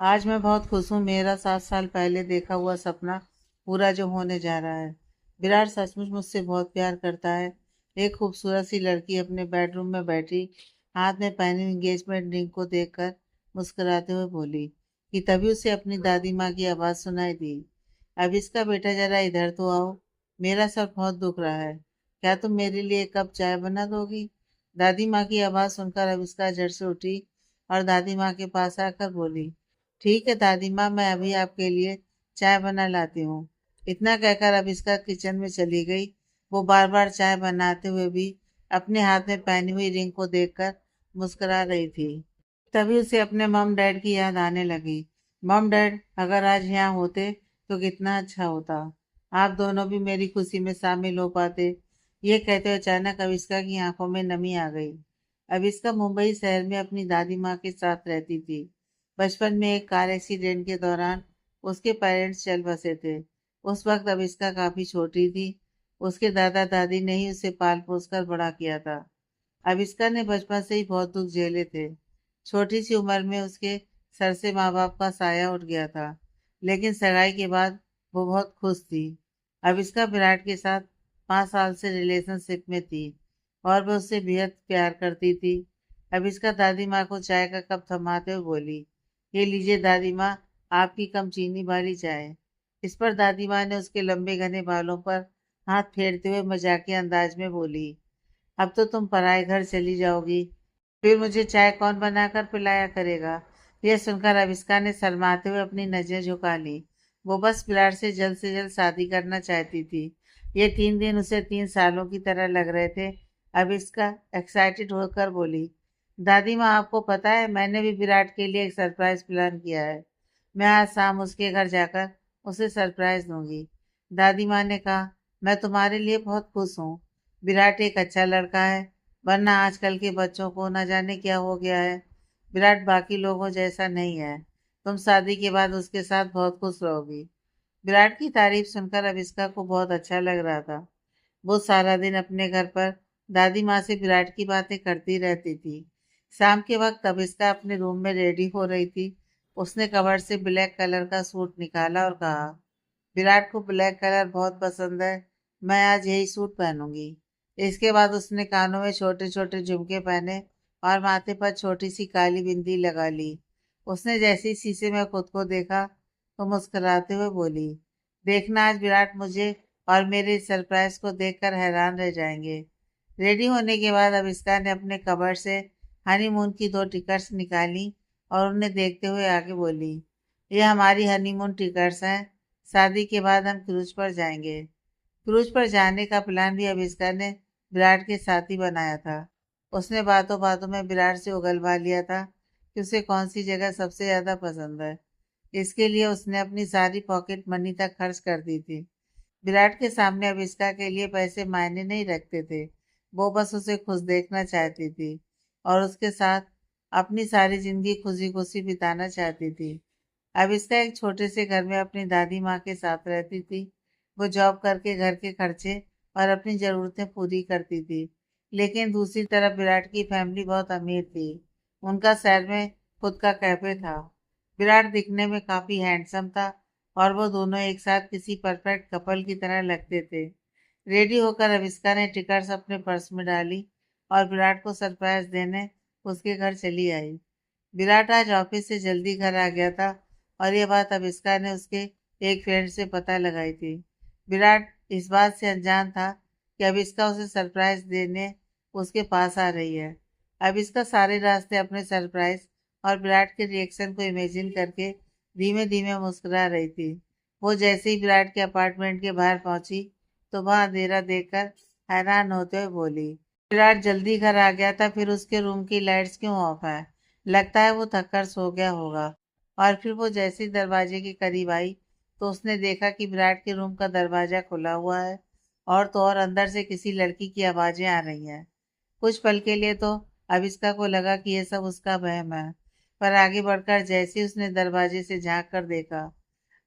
आज मैं बहुत खुश हूँ। मेरा 7 साल पहले देखा हुआ सपना पूरा जो होने जा रहा है। विराट सचमुच मुझसे बहुत प्यार करता है। एक खूबसूरत सी लड़की अपने बेडरूम में बैठी हाथ में पहनी एंगेजमेंट रिंग को देखकर मुस्कुराते हुए बोली कि तभी उसे अपनी दादी माँ की आवाज़ सुनाई दी। अब इसका बेटा जरा इधर तो आओ। मेरा सर बहुत दुख रहा है। क्या तुम मेरे लिए एक कप चाय बना दोगी? दादी माँ की आवाज़ सुनकर अब इसका झट से उठी और दादी माँ के पास आकर बोली, ठीक है दादी माँ, मैं अभी आपके लिए चाय बना लाती हूँ। इतना कहकर अब इसका किचन में चली गई। वो बार बार चाय बनाते हुए भी अपने हाथ में पहनी हुई रिंग को देखकर मुस्कुरा रही थी। तभी उसे अपने मम डैड की याद आने लगी। मम डैड अगर आज यहाँ होते तो कितना अच्छा होता। आप दोनों भी मेरी खुशी में शामिल हो पाते। ये कहते हुए अचानक अविष्का की आंखों में नमी आ गई। अविष्का मुंबई शहर में अपनी दादी माँ के साथ रहती थी। बचपन में एक कार एक्सीडेंट के दौरान उसके पेरेंट्स चल बसे थे। उस वक्त अविष्का काफी छोटी थी। उसके दादा दादी ने ही उसे पाल पोस कर बड़ा किया था। अविष्का ने बचपन से ही बहुत दुख झेले थे। छोटी सी उम्र में उसके सर से माँ बाप का साया उठ गया था। लेकिन सगाई के बाद वो बहुत खुश थी। अविष्का विराट के साथ 5 साल से रिलेशनशिप में थी और वह उससे बेहद प्यार करती थी। अविष्का दादी माँ को चाय का कप थमाते हुए बोली, ये लीजिए दादी माँ, आपकी कम चीनी वाली चाय। इस पर दादी माँ ने उसके लंबे घने बालों पर हाथ फेरते हुए मजाकिया अंदाज में बोली, अब तो तुम पराए घर चली जाओगी, फिर मुझे चाय कौन बनाकर पिलाया करेगा? यह सुनकर अविष्का ने शर्माते हुए अपनी नजरें झुका ली। वो बस विराट से जल्द शादी करना चाहती थी। ये 3 दिन उसे 3 सालों की तरह लग रहे थे। अविष्का एक्साइटेड होकर बोली, दादी माँ, आपको पता है मैंने भी विराट के लिए एक सरप्राइज प्लान किया है। मैं आज शाम उसके घर जाकर उसे सरप्राइज दूंगी। दादी माँ ने कहा, मैं तुम्हारे लिए बहुत खुश हूँ। विराट एक अच्छा लड़का है, वरना आजकल के बच्चों को न जाने क्या हो गया है। विराट बाकी लोगों जैसा नहीं है। तुम शादी के बाद उसके साथ बहुत खुश रहोगी। विराट की तारीफ सुनकर अविष्का को बहुत अच्छा लग रहा था। वो सारा दिन अपने घर पर दादी माँ से विराट की बातें करती रहती थी। शाम के वक्त अविष्का अपने रूम में रेडी हो रही थी। उसने कवर्ड से ब्लैक कलर का सूट निकाला और कहा, विराट को ब्लैक कलर बहुत पसंद है, मैं आज यही सूट पहनूंगी। इसके बाद उसने कानों में छोटे छोटे झुमके पहने और माथे पर छोटी सी काली बिंदी लगा ली। उसने जैसे ही शीशे में खुद को देखा तो मुस्कुराते हुए बोली, देखना आज विराट मुझे और मेरे सरप्राइज को देखकर हैरान रह जाएंगे। रेडी होने के बाद अविष्का ने अपने कबर्ड से हनीमून की 2 टिकट्स निकाली और उन्हें देखते हुए आगे बोली, ये हमारी हनीमून टिकट्स हैं। शादी के बाद हम क्रूज पर जाएंगे। क्रूज पर जाने का प्लान भी अविष्का ने विराट के साथ ही बनाया था। उसने बातों बातों में विराट से उगलवा लिया था कि उसे कौन सी जगह सबसे ज्यादा पसंद है। इसके लिए उसने अपनी सारी पॉकेट मनी तक खर्च कर दी थी। विराट के सामने अविष्का के लिए पैसे मायने नहीं रखते थे। वो बस उसे खुश देखना चाहती थी और उसके साथ अपनी सारी जिंदगी खुशी खुशी बिताना चाहती थी। अविष्का एक छोटे से घर में अपनी दादी माँ के साथ रहती थी। वो जॉब करके घर के खर्चे और अपनी ज़रूरतें पूरी करती थी। लेकिन दूसरी तरफ विराट की फैमिली बहुत अमीर थी। उनका शहर में खुद का कैफे था। विराट दिखने में काफ़ी हैंडसम था और वो दोनों एक साथ किसी परफेक्ट कपल की तरह लगते थे। रेडी होकर अविष्का ने टिकट्स अपने पर्स में डाली और विराट को सरप्राइज देने उसके घर चली आई। विराट आज ऑफिस से जल्दी घर आ गया था और ये बात अविष्का ने उसके एक फ्रेंड से पता लगाई थी। विराट इस बात से अनजान था कि अविष्का उसे सरप्राइज देने उसके पास आ रही है। अविष्का सारे रास्ते अपने सरप्राइज और विराट के रिएक्शन को इमेजिन करके धीमे धीमे मुस्कुरा रही थी। वो जैसे ही विराट के अपार्टमेंट के बाहर पहुंची तो वहां अंधेरा देखकर हैरान होते हुए बोली, विराट जल्दी घर आ गया था, फिर उसके रूम की लाइट्स क्यों ऑफ है? लगता है वो थककर सो गया होगा। और फिर वो जैसे ही दरवाजे के करीब आई तो उसने देखा कि विराट के रूम का दरवाजा खुला हुआ है और तो और अंदर से किसी लड़की की आवाजें आ रही हैं। कुछ पल के लिए तो अविष्का को लगा कि यह सब उसका वहम है, पर आगे बढ़कर जैसे ही उसने दरवाजे से झांक कर देखा,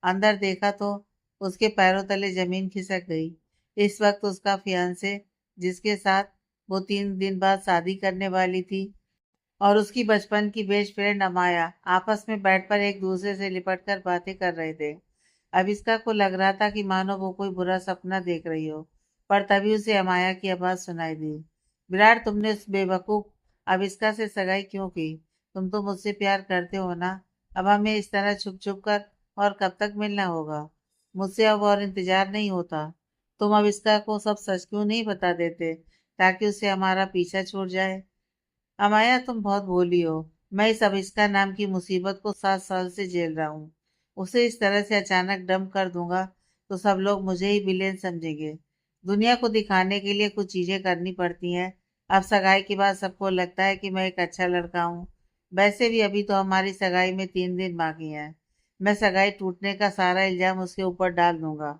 अंदर देखा तो उसके पैरों तले जमीन खिसक गई। इस वक्त उसका फियांसे, जिसके साथ वो 3 दिन बाद शादी करने वाली थी, और उसकी बचपन की बेस्ट फ्रेंड अमाया आपस में बेड पर एक दूसरे से लिपट कर बातें कर रहे थे। अविष्का को लग रहा था कि मानो वो कोई बुरा सपना देख रही हो, पर तभी उसे अमाया की आवाज सुनाई दी। विराट, तुमने उस बेवकूफ अविष्का से सगाई क्यों की? तुम तो मुझसे प्यार करते हो ना? अब हमें इस तरह छुप छुप कर और कब तक मिलना होगा? मुझसे अब और इंतजार नहीं होता। तुम अविष्का को सब सच क्यों नहीं बता देते, ताकि उसे हमारा पीछा छूट जाए? अमाया, तुम बहुत भोली हो। मैं इस अविष्का नाम की मुसीबत को 7 साल से झेल रहा हूँ। उसे इस तरह से अचानक डंप कर दूंगा तो सब लोग मुझे ही विलेन समझेंगे। दुनिया को दिखाने के लिए कुछ चीजें करनी पड़ती हैं। अब सगाई के बाद सबको लगता है कि मैं एक अच्छा लड़का हूँ। वैसे भी अभी तो हमारी सगाई में 3 दिन बाकी हैं। मैं सगाई टूटने का सारा इल्जाम उसके ऊपर डाल दूंगा।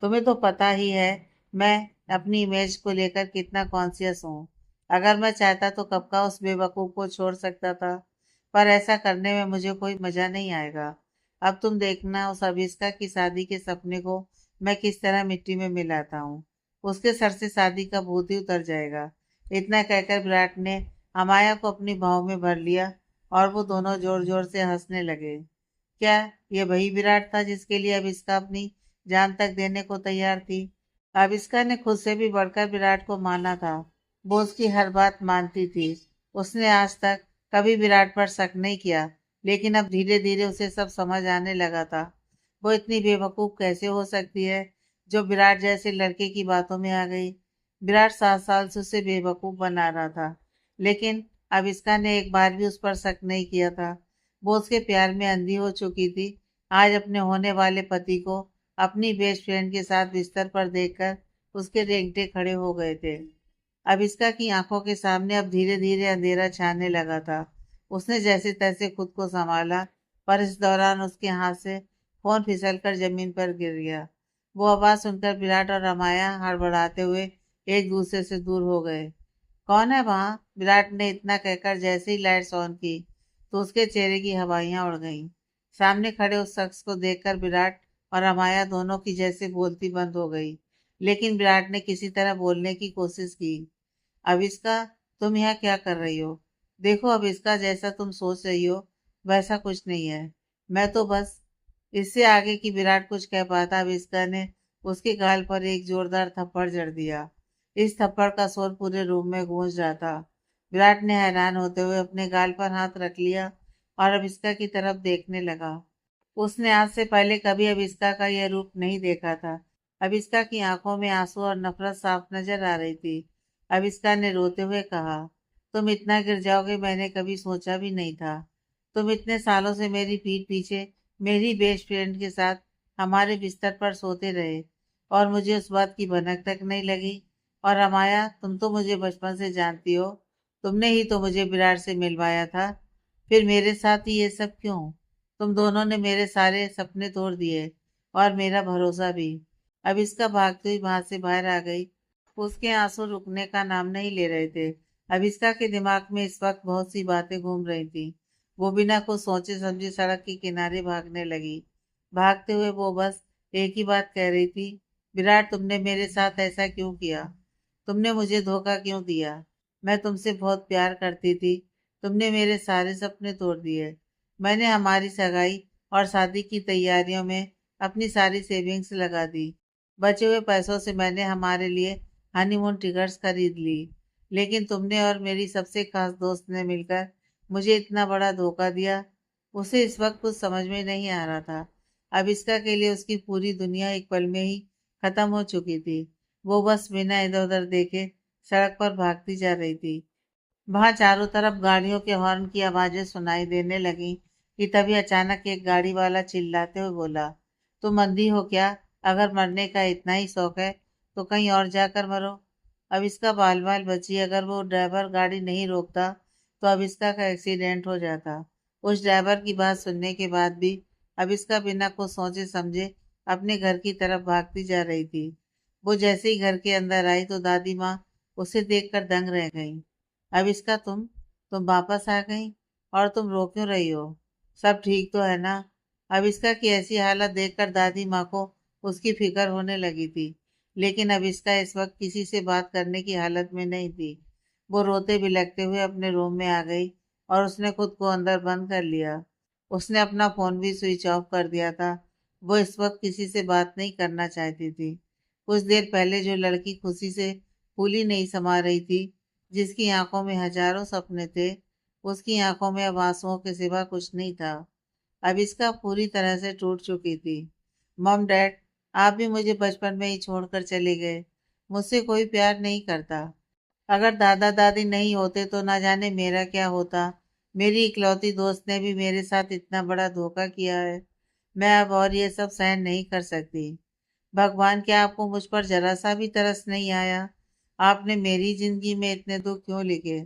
तुम्हें तो पता ही है मैं अपनी इमेज को लेकर कितना कॉन्शियस हूँ। अगर मैं चाहता तो कब का उस बेवकूफ को छोड़ सकता था, पर ऐसा करने में मुझे कोई मजा नहीं आएगा। अब तुम देखना उस अभिष्का की शादी के सपने को मैं किस तरह मिट्टी में मिलाता हूँ। उसके सर से शादी का भूत ही उतर जाएगा। इतना कहकर विराट ने अमाया को अपनी बाहों में भर लिया और वो दोनों जोर जोर से हंसने लगे। क्या ये वही विराट था जिसके लिए अभिष्का अपनी जान तक देने को तैयार थी? आविष्का ने खुद से भी बढ़कर विराट को माना था। वो उसकी हर बात मानती थी। उसने आज तक कभी विराट पर शक नहीं किया, लेकिन अब धीरे धीरे उसे सब समझ आने लगा था। वो इतनी बेवकूफ कैसे हो सकती है, जो विराट जैसे लड़के की बातों में आ गई। विराट 7 साल से उसे बेवकूफ बना रहा था, लेकिन आविष्का ने एक बार भी उस पर शक नहीं किया था। वो उसके प्यार में अंधी हो चुकी थी। आज अपने होने वाले पति को अपनी बेस्ट फ्रेंड के साथ बिस्तर पर देखकर उसके रेंगटे खड़े हो गए थे। अविष्का की आंखों के सामने अब धीरे धीरे अंधेरा छाने लगा था। उसने जैसे तैसे खुद को संभाला, पर इस दौरान उसके हाथ से फोन फिसलकर जमीन पर गिर गया। वो आवाज सुनकर विराट और रमाया हड़बड़ाते हुए एक दूसरे से दूर हो गए। कौन है वहां? विराट ने इतना कहकर जैसे ही लाइट्स ऑन की तो उसके चेहरे की हवाइयां उड़ गईं। सामने खड़े उस शख्स को देखकर विराट और अमाया दोनों की जैसे बोलती बंद हो गई। लेकिन विराट ने किसी तरह बोलने की कोशिश की। अविष्का, तुम यहाँ क्या कर रही हो? देखो अविष्का, जैसा तुम सोच रही हो वैसा कुछ नहीं है। मैं तो बस। इससे आगे की विराट कुछ कह पाता, अविष्का ने उसके गाल पर एक जोरदार थप्पड़ जड़ दिया। इस थप्पड़ का शोर पूरे रूम में गूंज रहा था। विराट ने हैरान होते हुए अपने गाल पर हाथ रख लिया और अविष्का की तरफ देखने लगा। उसने आज से पहले कभी अविष्का का यह रूप नहीं देखा था। अविष्का की आंखों में आंसू और नफरत साफ नजर आ रही थी। अविष्का ने रोते हुए कहा, तुम इतना गिर जाओगे मैंने कभी सोचा भी नहीं था। तुम इतने सालों से मेरी पीठ पीछे मेरी बेस्ट फ्रेंड के साथ हमारे बिस्तर पर सोते रहे और मुझे उस बात की भनक तक नहीं लगी। और अमाया, तुम तो मुझे बचपन से जानती हो। तुमने ही तो मुझे विराट से मिलवाया था। फिर मेरे साथ ही ये सब क्यों? तुम दोनों ने मेरे सारे सपने तोड़ दिए और मेरा भरोसा भी। अब इसका भागते हुई वहां से बाहर आ गई। उसके आंसू रुकने का नाम नहीं ले रहे थे। अविष्का के दिमाग में इस वक्त बहुत सी बातें घूम रही थी। वो बिना कुछ सोचे समझे सड़क के किनारे भागने लगी। भागते हुए वो बस एक ही बात कह रही थी, विराट, तुमने मेरे साथ ऐसा क्यों किया? तुमने मुझे धोखा क्यों दिया? मैं तुमसे बहुत प्यार करती थी। तुमने मेरे सारे सपने तोड़ दिए। मैंने हमारी सगाई और शादी की तैयारियों में अपनी सारी सेविंग्स लगा दी। बचे हुए पैसों से मैंने हमारे लिए हनीमून टिकट्स खरीद ली। लेकिन तुमने और मेरी सबसे खास दोस्त ने मिलकर मुझे इतना बड़ा धोखा दिया। उसे इस वक्त कुछ समझ में नहीं आ रहा था। अब इसका के लिए उसकी पूरी दुनिया एक पल में ही खत्म हो चुकी थी। वो बस बिना इधर उधर देखे सड़क पर भागती जा रही थी। वहां चारों तरफ गाड़ियों के हॉर्न की आवाजें सुनाई देने लगी कि तभी अचानक एक गाड़ी वाला चिल्लाते हुए बोला, तुम अंधी हो क्या? अगर मरने का इतना ही शौक है तो कहीं और जाकर मरो। अब इसका बाल बाल बची। अगर वो ड्राइवर गाड़ी नहीं रोकता तो अब इसका का एक्सीडेंट हो जाता। उस ड्राइवर की बात सुनने के बाद भी अब इसका बिना कुछ सोचे समझे अपने घर की तरफ भागती जा रही थी। वो जैसे ही घर के अंदर आई तो दादी माँ उसे देखकर दंग रह गई। अब इसका तुम वापस आ गई, और तुम रो क्यों रही हो? सब ठीक तो है ना? अब इसका की ऐसी हालत देखकर दादी माँ को उसकी फिक्र होने लगी थी। लेकिन अब इसका इस वक्त किसी से बात करने की हालत में नहीं थी। वो रोते बिलखते हुए अपने रूम में आ गई और उसने खुद को अंदर बंद कर लिया। उसने अपना फोन भी स्विच ऑफ कर दिया था। वो इस वक्त किसी से बात नहीं करना चाहती थी। कुछ देर पहले जो लड़की खुशी से फूली नहीं समा रही थी, जिसकी आंखों में हजारों सपने थे, उसकी आंखों में अब आंसुओं के सिवा कुछ नहीं था। अब इसका पूरी तरह से टूट चुकी थी। मम डैड, आप भी मुझे बचपन में ही छोड़कर चले गए। मुझसे कोई प्यार नहीं करता। अगर दादा दादी नहीं होते तो ना जाने मेरा क्या होता। मेरी इकलौती दोस्त ने भी मेरे साथ इतना बड़ा धोखा किया है। मैं अब और ये सब सहन नहीं कर सकती। भगवान, क्या आपको मुझ पर जरा सा भी तरस नहीं आया? आपने मेरी जिंदगी में इतने दुख क्यों लिखे?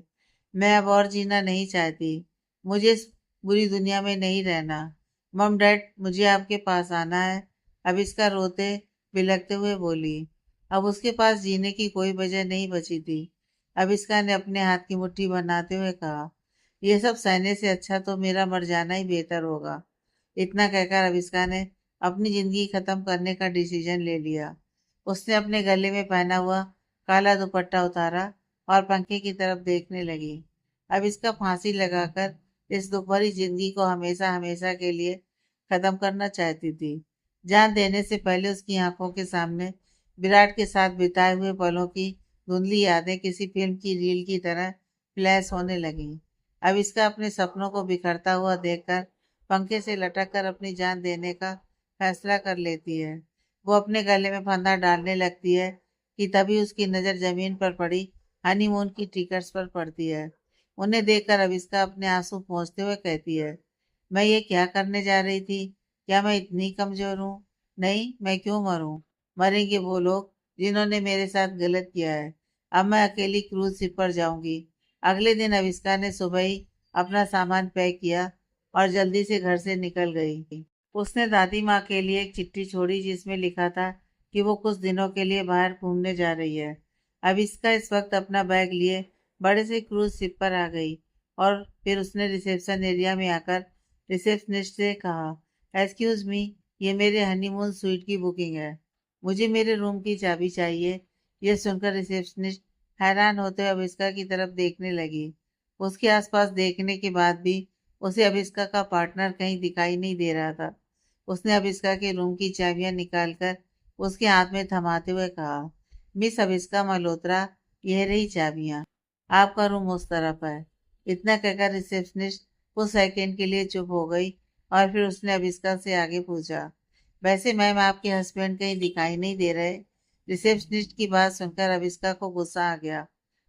मैं अब और जीना नहीं चाहती। मुझे इस बुरी दुनिया में नहीं रहना। मम डैड, मुझे आपके पास आना है। अब इसका रोते बिलखते हुए बोली। अब उसके पास जीने की कोई वजह नहीं बची थी। अविष्का ने अपने हाथ की मुट्ठी बनाते हुए कहा, यह सब सहने से अच्छा तो मेरा मर जाना ही बेहतर होगा। इतना कहकर अविष्का ने अपनी जिंदगी खत्म करने का डिसीजन ले लिया। उसने अपने गले में पहना हुआ काला दुपट्टा उतारा और पंखे की तरफ देखने लगी। अब इसका फांसी लगाकर इस दुखभरी जिंदगी को हमेशा हमेशा के लिए खत्म करना चाहती थी। जान देने से पहले उसकी आंखों के सामने विराट के साथ बिताए हुए पलों की धुंधली यादें किसी फिल्म की रील की तरह फ्लैश होने लगीं। अब इसका अपने सपनों को बिखरता हुआ देखकर पंखे से लटक कर अपनी जान देने का फैसला कर लेती है। वो अपने गले में फंदा डालने लगती है कि तभी उसकी नज़र जमीन पर पड़ी हनीमून की टिकट्स पर पड़ती है। उन्हें देखकर अब इसका अपने आंसू पोंछते हुए कहती है, मैं ये क्या करने जा रही थी? क्या मैं इतनी कमजोर हूँ? नहीं, मैं क्यों मरूं? मरेंगे वो लोग जिन्होंने मेरे साथ गलत किया है। अब मैं अकेली क्रूज शिप पर जाऊंगी। अगले दिन अविष्का ने सुबह ही अपना सामान पैक किया और जल्दी से घर से निकल गई। उसने दादी माँ के लिए एक चिट्ठी छोड़ी जिसमें लिखा था कि वो कुछ दिनों के लिए बाहर घूमने जा रही है। अविष्का इस वक्त अपना बैग लिए बड़े से क्रूज शिप पर आ गई और फिर उसने रिसेप्शन एरिया में आकर रिसेप्शनिस्ट से कहा, एक्सक्यूज मी, ये मेरे हनीमून स्वीट की बुकिंग है। मुझे मेरे रूम की चाबी चाहिए। यह सुनकर रिसेप्शनिस्ट हैरान होते हुए अविष्का की तरफ देखने लगी। उसके आसपास देखने के बाद भी उसे अविष्का का पार्टनर कहीं दिखाई नहीं दे रहा था। उसने अविष्का के रूम की चाबियां निकालकर उसके हाथ में थमाते हुए कहा, मिस अविष्का मल्होत्रा, यह रही चाबियां। आपका रूम उस तरफ है। इतना कहकर रिसेप्शनिस्ट कुछ सेकंड के लिए चुप हो गई और फिर उसने अविष्का से आगे पूछा, वैसे मैम आपके हस्बैंड कहीं दिखाई नहीं दे रहे? रिसेप्शनिस्ट की बात सुनकर अविष्का को गुस्सा आ गया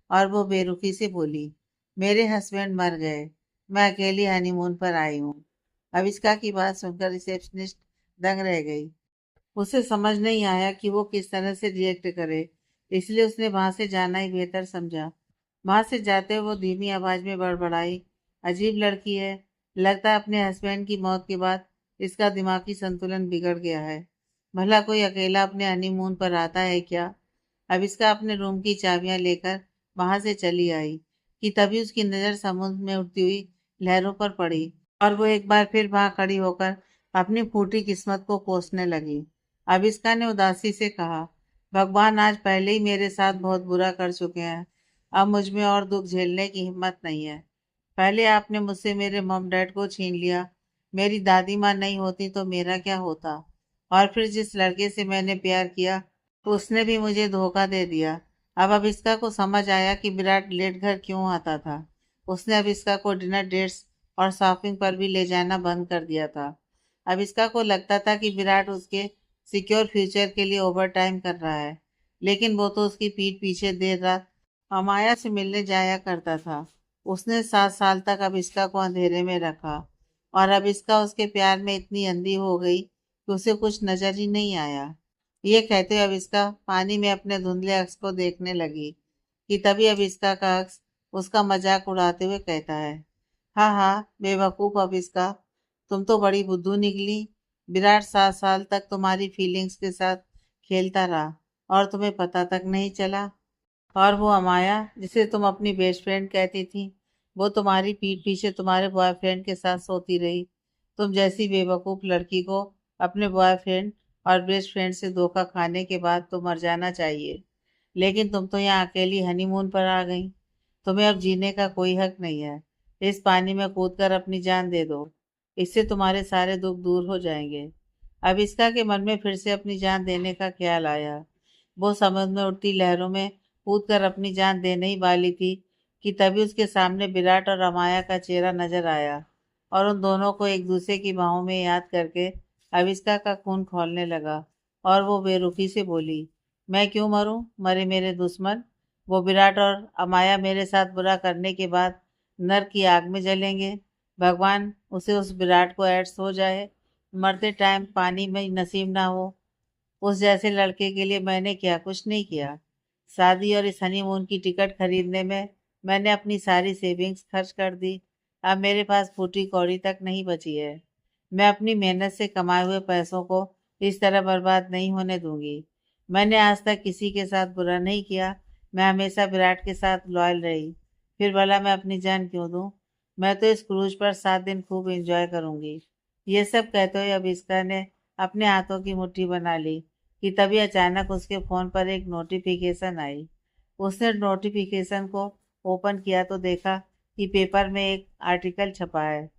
और वो बेरुखी से बोली, मेरे हस्बैंड मर गए। मैं अकेली हनीमून पर आई हूँ। अविष्का की बात सुनकर रिसेप्शनिस्ट दंग रह गई। उसे समझ नहीं आया कि वो किस तरह से रिएक्ट करे, इसलिए उसने वहां से जाना ही बेहतर समझा। वहां से जाते हुए वो धीमी आवाज में बड़बड़ाई, अजीब लड़की है। लगता है अपने हस्बैंड की मौत के बाद इसका दिमागी संतुलन बिगड़ गया है। भला कोई अकेला अपने हनीमून पर आता है क्या? अब इसका अपने रूम की चाबियां लेकर वहां से चली आई कि तभी उसकी नजर समुद्र में उठती हुई लहरों पर पड़ी और वो एक बार फिर वहां खड़ी होकर अपनी फूटी किस्मत को कोसने लगी। अब इसका ने उदासी से कहा, भगवान, आज पहले ही मेरे साथ बहुत बुरा कर चुके हैं। अब मुझ में और दुख झेलने की हिम्मत नहीं है। पहले आपने मुझसे मेरे मॉम डैड को छीन लिया। मेरी दादी माँ नहीं होती तो मेरा क्या होता? और फिर जिस लड़के से मैंने प्यार किया तो उसने भी मुझे धोखा दे दिया। अब अविष्का को समझ आया कि विराट लेट घर क्यों आता था। उसने अविष्का को डिनर डेट्स और शॉपिंग पर भी ले जाना बंद कर दिया था। अविष्का को लगता था कि विराट उसके सिक्योर फ्यूचर के लिए ओवर टाइम कर रहा है, लेकिन वो तो उसकी पीठ पीछे देर रात अमाया से मिलने जाया करता था। उसने 7 साल तक अविष्का को अंधेरे में रखा और अविष्का उसके प्यार में इतनी अंधी हो गई कि उसे कुछ नजर ही नहीं आया। ये कहते हुए अविष्का पानी में अपने धुंधले अक्स को देखने लगी कि तभी अविष्का का अक्स उसका मजाक उड़ाते हुए कहता है, हाँ हाँ बेवकूफ अविष्का, तुम तो बड़ी बुद्धू निकली। विराट 7 साल तक तुम्हारी फीलिंग्स के साथ खेलता रहा और तुम्हें पता तक नहीं चला। और वो अमाया जिसे तुम अपनी बेस्ट फ्रेंड कहती थी, वो तुम्हारी पीठ पीछे तुम्हारे बॉयफ्रेंड के साथ सोती रही। तुम जैसी बेवकूफ लड़की को अपने बॉयफ्रेंड और बेस्ट फ्रेंड से धोखा खाने के बाद तो मर जाना चाहिए, लेकिन तुम तो यहाँ अकेली हनीमून पर आ गई। तुम्हें अब जीने का कोई हक नहीं है। इस पानी में कूदकर अपनी जान दे दो, इससे तुम्हारे सारे दुख दूर हो जाएंगे। अविस्का के मन में फिर से अपनी जान देने का ख्याल आया। वो समुद्र में उठती लहरों में कूदकर अपनी जान देने ही वाली थी कि तभी उसके सामने विराट और अमाया का चेहरा नजर आया, और उन दोनों को एक दूसरे की बाहों में याद करके अविस्का का खून खौलने लगा, और वो बेरुखी से बोली, मैं क्यों मरूं, मरे मेरे दुश्मन। वो विराट और अमाया मेरे साथ बुरा करने के बाद नर की आग में जलेंगे। भगवान उसे उस विराट को एड्स हो जाए, मरते टाइम पानी में नसीब ना हो। उस जैसे लड़के के लिए मैंने क्या कुछ नहीं किया। शादी और इस हनीमून की टिकट खरीदने में मैंने अपनी सारी सेविंग्स खर्च कर दी। अब मेरे पास फूटी कौड़ी तक नहीं बची है। मैं अपनी मेहनत से कमाए हुए पैसों को इस तरह बर्बाद नहीं होने दूंगी। मैंने आज तक किसी के साथ बुरा नहीं किया। मैं हमेशा विराट के साथ लॉयल रही। फिर भला मैं अपनी जान क्यों दूं। मैं तो इस क्रूज पर 7 दिन खूब एंजॉय करूंगी। ये सब कहते हुए अभिष्का ने अपने हाथों की मुट्ठी बना ली कि तभी अचानक उसके फोन पर एक नोटिफिकेशन आई। उसने नोटिफिकेशन को ओपन किया तो देखा कि पेपर में एक आर्टिकल छपा है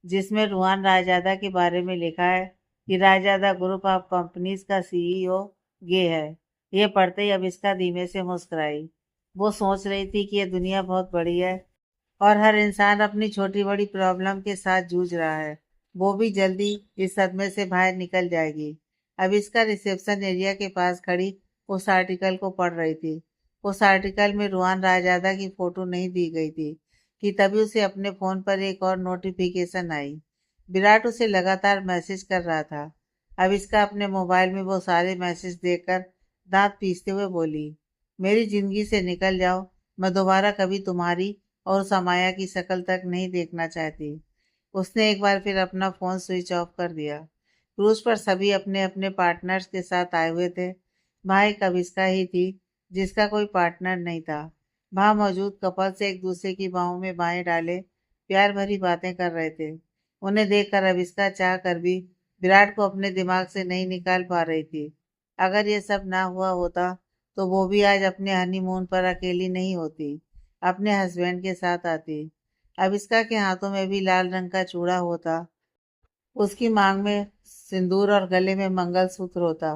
जिसमें रुहान रायजादा के बारे में लिखा है कि रायजादा ग्रुप ऑफ कंपनीज का सीईओ गे है। ये पढ़ते ही अविष्का धीमे से मुस्कुराई। वो सोच रही थी कि ये दुनिया बहुत बड़ी है और हर इंसान अपनी छोटी बड़ी प्रॉब्लम के साथ जूझ रहा है। वो भी जल्दी इस सदमे से बाहर निकल जाएगी। अब इसका रिसेप्शन एरिया के पास खड़ी उस आर्टिकल को पढ़ रही थी। उस आर्टिकल में रुहान रायजादा की फोटो नहीं दी गई थी कि तभी उसे अपने फोन पर एक और नोटिफिकेशन आई। विराट उसे लगातार मैसेज कर रहा था। अब इसका अपने मोबाइल में वो सारे मैसेज देखकर दांत पीसते हुए बोली, मेरी जिंदगी से निकल जाओ। मैं दोबारा कभी तुम्हारी और समाया की शक्ल तक नहीं देखना चाहती। उसने एक बार फिर अपना फोन स्विच ऑफ कर दिया। क्रूज पर सभी अपने अपने पार्टनर्स के साथ आए हुए थे। वहाँ एक अविस्का ही थी जिसका कोई पार्टनर नहीं था। वहाँ मौजूद कपल्स एक दूसरे की बाहों में बाहें डाले प्यार भरी बातें कर रहे थे। उन्हें देखकर अविस्का चाह कर भी विराट को अपने दिमाग से नहीं निकाल पा रही थी। अगर ये सब ना हुआ होता तो वो भी आज अपने हनीमून पर अकेली नहीं होती, अपने हस्बैंड के साथ आती। अविस्का के हाथों में भी लाल रंग का चूड़ा होता, उसकी मांग में सिंदूर और गले में मंगलसूत्र होता।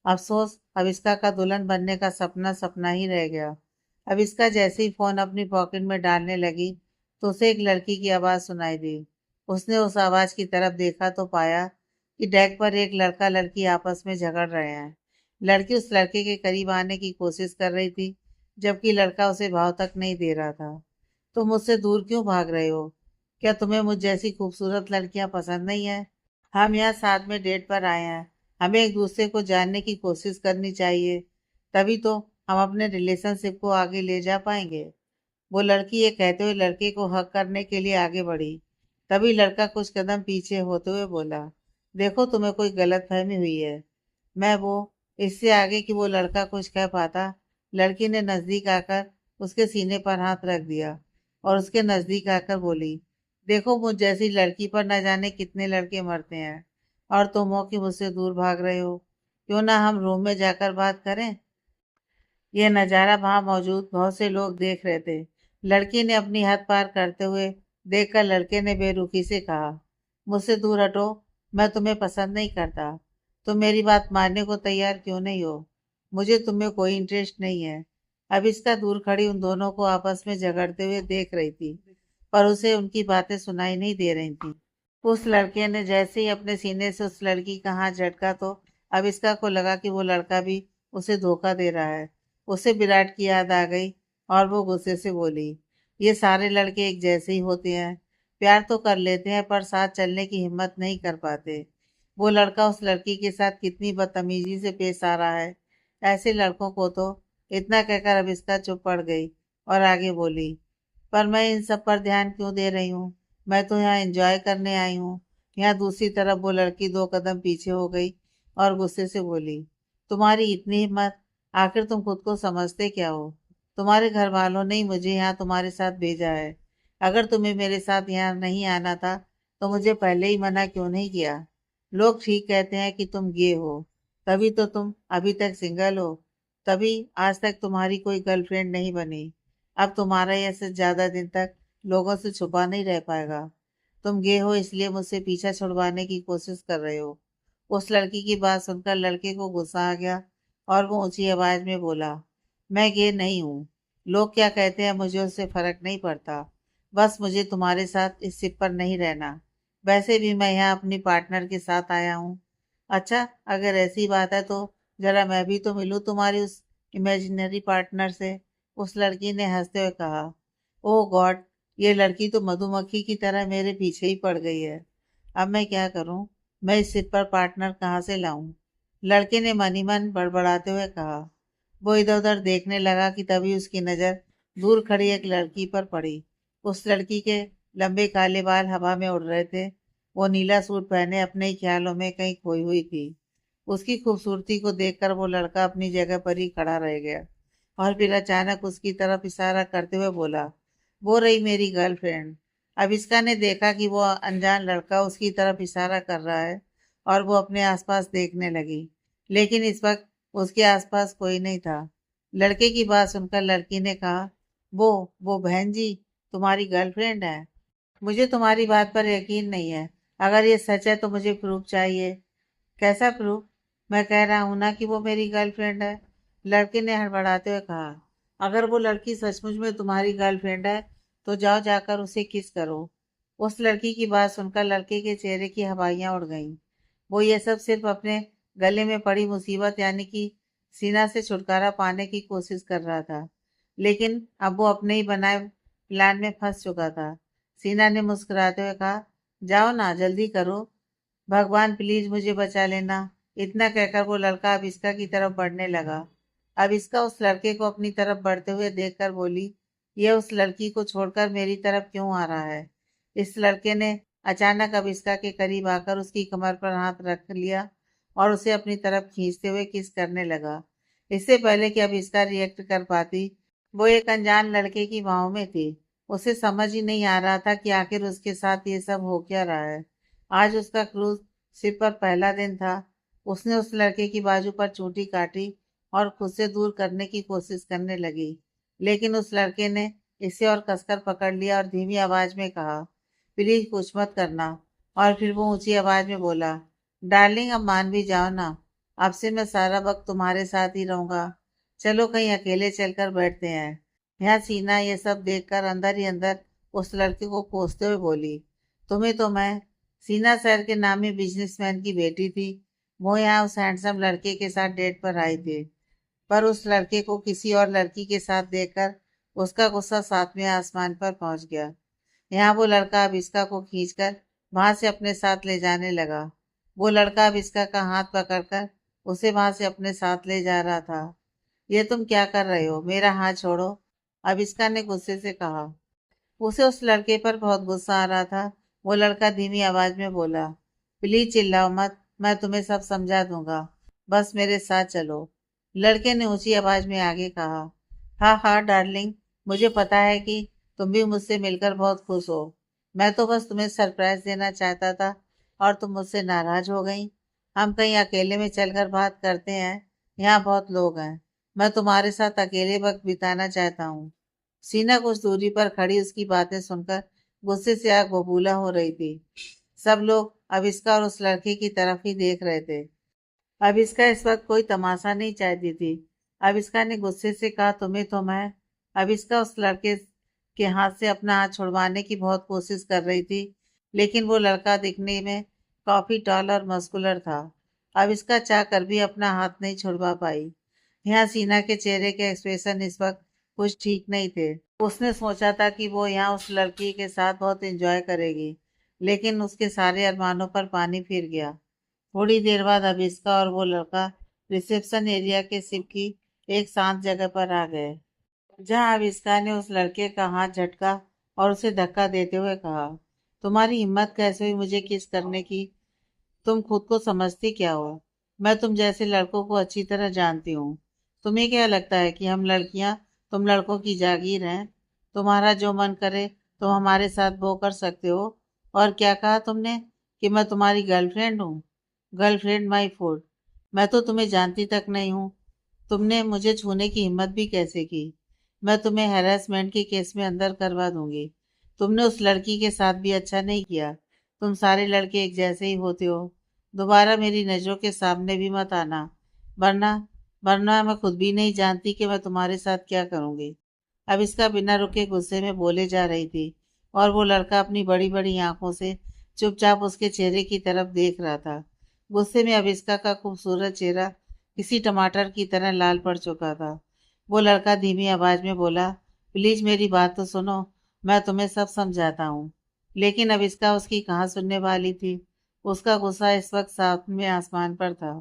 अफसोस, अविस्का का दुल्हन बनने का सपना सपना ही रह गया। अविस्का जैसे ही फोन अपनी पॉकेट में डालने लगी तो उसे एक लड़की की आवाज़ सुनाई दी। उसने उस आवाज़ की तरफ देखा तो पाया कि डेक पर एक लड़का लड़की आपस में झगड़ रहे हैं। लड़की उस लड़के के करीब आने की कोशिश कर रही थी जबकि लड़का उसे भाव तक नहीं दे रहा था। तुम मुझसे दूर क्यों भाग रहे हो? क्या तुम्हें मुझ जैसी खूबसूरत लड़कियां पसंद नहीं है? हम यहाँ साथ में डेट पर आए हैं। हमें एक दूसरे को जानने की कोशिश करनी चाहिए, तभी तो हम अपने रिलेशनशिप को आगे ले जा पाएंगे। वो लड़की ये कहते हुए लड़के को हक करने के लिए आगे बढ़ी। तभी लड़का कुछ कदम पीछे होते हुए बोला, देखो तुम्हें कोई गलत फहमी हुई है। मैं वो इससे आगे कि वो लड़का कुछ कह पाता, लड़की ने नजदीक आकर उसके सीने पर हाथ रख दिया और उसके नजदीक आकर बोली, देखो मुझ जैसी लड़की पर न जाने कितने लड़के मरते हैं और तुम हो कि मुझसे दूर भाग रहे हो। क्यों ना हम रूम में जाकर बात करें? यह नज़ारा वहां मौजूद बहुत से लोग देख रहे थे। लड़की ने अपनी हद पार करते हुए देखकर लड़के ने बेरुखी से कहा, मुझसे दूर हटो। मैं तुम्हें पसंद नहीं करता। तुम मेरी बात मानने को तैयार क्यों नहीं हो? मुझे तुम्हें कोई इंटरेस्ट नहीं है। अब इसका दूर खड़ी उन दोनों को आपस में झगड़ते हुए देख रही थी, पर उसे उनकी बातें सुनाई नहीं दे रही थी। उस लड़के ने जैसे ही अपने सीने से उस लड़की का हाथ झटका तो अब इसका को लगा कि वो लड़का भी उसे धोखा दे रहा है। उसे विराट की याद आ गई और वो गुस्से से बोली, ये सारे लड़के एक जैसे ही होते हैं। प्यार तो कर लेते हैं पर साथ चलने की हिम्मत नहीं कर पाते। वो लड़का उस लड़की के साथ कितनी बदतमीजी से पेश आ रहा है। ऐसे लड़कों को तो। इतना कहकर अब इसका चुप पड़ गई और आगे बोली, पर मैं इन सब पर ध्यान क्यों दे रही हूँ? मैं तो यहाँ एंजॉय करने आई हूँ। यहाँ दूसरी तरफ वो लड़की 2 कदम पीछे हो गई और गुस्से से बोली, तुम्हारी इतनी हिम्मत? आखिर तुम खुद को समझते क्या हो? तुम्हारे घर वालों ने ही मुझे यहाँ तुम्हारे साथ भेजा है। अगर तुम्हें मेरे साथ यहाँ नहीं आना था तो मुझे पहले ही मना क्यों नहीं किया? लोग ठीक कहते हैं कि तुम गे हो, तभी तो तुम अभी तक सिंगल हो। तभी आज तक तुम्हारी कोई गर्लफ्रेंड नहीं बनी। अब तुम्हारा ऐसे ज्यादा दिन तक लोगों से छुपा नहीं रह पाएगा। तुम गे हो इसलिए मुझसे पीछा छुड़वाने की कोशिश कर रहे हो। उस लड़की की बात सुनकर लड़के को गुस्सा आ गया और वो ऊंची आवाज में बोला, मैं गे नहीं हूँ। लोग क्या कहते हैं मुझे उससे फर्क नहीं पड़ता। बस मुझे तुम्हारे साथ इस शिप पर नहीं रहना। वैसे भी मैं यहाँ अपनी पार्टनर के साथ आया हूँ। अच्छा, अगर ऐसी बात है तो जरा मैं भी तो मिलूँ तुम्हारी उस इमेजिनरी पार्टनर से। उस लड़की ने हंसते हुए कहा, ओह गॉड, ये लड़की तो मधुमक्खी की तरह मेरे पीछे ही पड़ गई है। अब मैं क्या करूं? मैं इस सिप पर पार्टनर कहाँ से लाऊं? लड़के ने मन ही मन बड़बड़ाते हुए कहा। वो इधर उधर देखने लगा कि तभी उसकी नजर दूर खड़ी एक लड़की पर पड़ी। उस लड़की के लंबे काले बाल हवा में उड़ रहे थे। वो नीला सूट पहने अपने ही ख्यालों में कहीं खोई हुई थी। उसकी खूबसूरती को देखकर वो लड़का अपनी जगह पर ही खड़ा रह गया और फिर अचानक उसकी तरफ इशारा करते हुए बोला, वो रही मेरी गर्लफ्रेंड। अविष्का ने देखा कि वो अनजान लड़का उसकी तरफ इशारा कर रहा है और वो अपने आसपास देखने लगी, लेकिन इस वक्त उसके आसपास कोई नहीं था। लड़के की बात सुनकर लड़की ने कहा, वो बहन जी, तुम्हारी गर्लफ्रेंड है? मुझे तुम्हारी बात पर यकीन नहीं है। अगर ये सच है तो मुझे प्रूफ चाहिए। कैसा प्रूफ? मैं कह रहा हूं ना कि वो मेरी गर्लफ्रेंड है। लड़के ने हड़बड़ाते हुए कहा, अगर वो लड़की सचमुच में तुम्हारी गर्लफ्रेंड है तो जाओ जाकर उसे किस करो। उस लड़की की बात सुनकर लड़के के चेहरे की हवाइयां उड़ गईं। वो ये सब सिर्फ अपने गले में पड़ी मुसीबत यानी कि सीना से छुटकारा पाने की कोशिश कर रहा था, लेकिन अब वो अपने ही बनाए प्लान में फंस चुका था। सीना ने मुस्कुराते हुए कहा, जाओ ना, जल्दी करो, भगवान प्लीज मुझे बचा लेना। इतना कहकर वो लड़का अब इसका की तरफ बढ़ने लगा। अब इसका उस लड़के को अपनी तरफ बढ़ते हुए देखकर बोली, यह उस लड़की को छोड़कर मेरी तरफ क्यों आ रहा है? इस लड़के ने अचानक अब इसका के करीब आकर उसकी कमर पर हाथ रख लिया और उसे अपनी तरफ खींचते हुए किस करने लगा। इससे पहले कि अब इसका रिएक्ट कर पाती, वो एक अनजान लड़के की बाहों में थी। उसे समझ ही नहीं आ रहा था कि आखिर उसके साथ ये सब हो क्या रहा है। आज उसका क्रूज शिप पर पहला दिन था। उसने उस लड़के की बाजू पर चोटी काटी और खुद से दूर करने की कोशिश करने लगी, लेकिन उस लड़के ने इसे और कसकर पकड़ लिया और धीमी आवाज में कहा, प्लीज कुछ मत करना। और फिर वो ऊंची आवाज में बोला, डार्लिंग अब मान भी जाओ ना, अब से मैं सारा वक्त तुम्हारे साथ ही रहूंगा। चलो कहीं अकेले चलकर बैठते हैं। यहाँ सीना ये सब देखकर अंदर ही अंदर उस लड़के को कोसते हुए बोली, तुम्हें तो मैं, सीना सर के नामी बिजनेसमैन की बेटी थी। वो यहाँ उस हैंडसम लड़के के साथ डेट पर आई थी, पर उस लड़के को किसी और लड़की के साथ देखकर उसका गुस्सा सातवें आसमान पर पहुंच गया। यहाँ वो लड़का अब इसका को खींचकर वहां से अपने साथ ले जाने लगा। वो लड़का अब इसका का हाथ पकड़कर उसे वहां से अपने साथ ले जा रहा था। ये तुम क्या कर रहे हो? मेरा हाथ छोड़ो, अब इसका ने गुस्से से कहा। उसे उस लड़के पर बहुत गुस्सा आ रहा था। वो लड़का धीमी आवाज में बोला, प्लीज चिल्लाओ मत, मैं तुम्हें सब समझा दूंगा, बस मेरे साथ चलो। लड़के ने ऊंची आवाज में आगे कहा, हाँ हाँ डार्लिंग, मुझे पता है कि तुम भी मुझसे मिलकर बहुत खुश हो। मैं तो बस तुम्हें सरप्राइज देना चाहता था और तुम मुझसे नाराज हो गई। हम कहीं अकेले में चलकर बात करते हैं, यहाँ बहुत लोग हैं। मैं तुम्हारे साथ अकेले वक्त बिताना चाहता हूँ। सीना कुछ दूरी पर खड़ी उसकी बातें सुनकर गुस्से से आग बबूला हो रही थी। सब लोग अविष्का और उस लड़के की तरफ ही देख रहे थे। अविष्का इस वक्त कोई तमाशा नहीं चाहती थी। अविष्का ने गुस्से से कहा, तुम्हें तो मैं। अविष्का उस लड़के के हाथ से अपना हाथ छुड़वाने की बहुत कोशिश कर रही थी, लेकिन वो लड़का दिखने में काफी टॉल और मस्कुलर था। अविष्का चाह कर भी अपना हाथ नहीं छुड़वा पाई। यहाँ सीना के चेहरे के एक्सप्रेशन इस वक्त कुछ ठीक नहीं थे। उसने सोचा था कि वो यहाँ उस लड़की के साथ बहुत एंजॉय करेगी, लेकिन उसके सारे अरमानों पर पानी फिर गया। थोड़ी देर बाद अभिष्का और वो लड़का रिसेप्शन एरिया के सिप की एक शांत जगह पर आ गए, जहां अभिष्का ने उस लड़के का हाथ झटका और उसे धक्का देते हुए कहा, तुम्हारी हिम्मत कैसे हुई मुझे किस करने की? तुम खुद को समझती क्या हो? मैं तुम जैसे लड़कों को अच्छी तरह जानती हूँ। तुम्हें क्या लगता है कि हम लड़कियां तुम लड़कों की जागीर हैं? तुम्हारा जो मन करे तुम हमारे साथ वो कर सकते हो। और क्या कहा तुमने कि मैं तुम्हारी गर्लफ्रेंड हूँ? Girlfriend my food? मैं तो तुम्हें जानती तक नहीं हूँ। तुमने मुझे छूने की हिम्मत भी कैसे की? मैं तुम्हें हैरेसमेंट के केस में अंदर करवा दूंगी। तुमने उस लड़की के साथ भी अच्छा नहीं किया। तुम सारे लड़के एक जैसे ही होते हो। दोबारा मेरी नज़रों के सामने भी मत आना, वरना वरना मैं खुद भी नहीं जानती कि मैं तुम्हारे साथ क्या करूंगी। अब इसका बिना रुके गुस्से में बोले जा रही थी और वो लड़का अपनी बड़ी बड़ी आंखों से चुपचाप उसके चेहरे की तरफ देख रहा था। गुस्से में अब इसका का खूबसूरत चेहरा किसी टमाटर की तरह लाल पड़ चुका था। वो लड़का धीमी आवाज में बोला, प्लीज मेरी बात तो सुनो, मैं तुम्हें सब समझाता हूँ। लेकिन अब इसका उसकी कहाँ सुनने वाली थी। उसका गुस्सा इस वक्त साथ में आसमान पर था।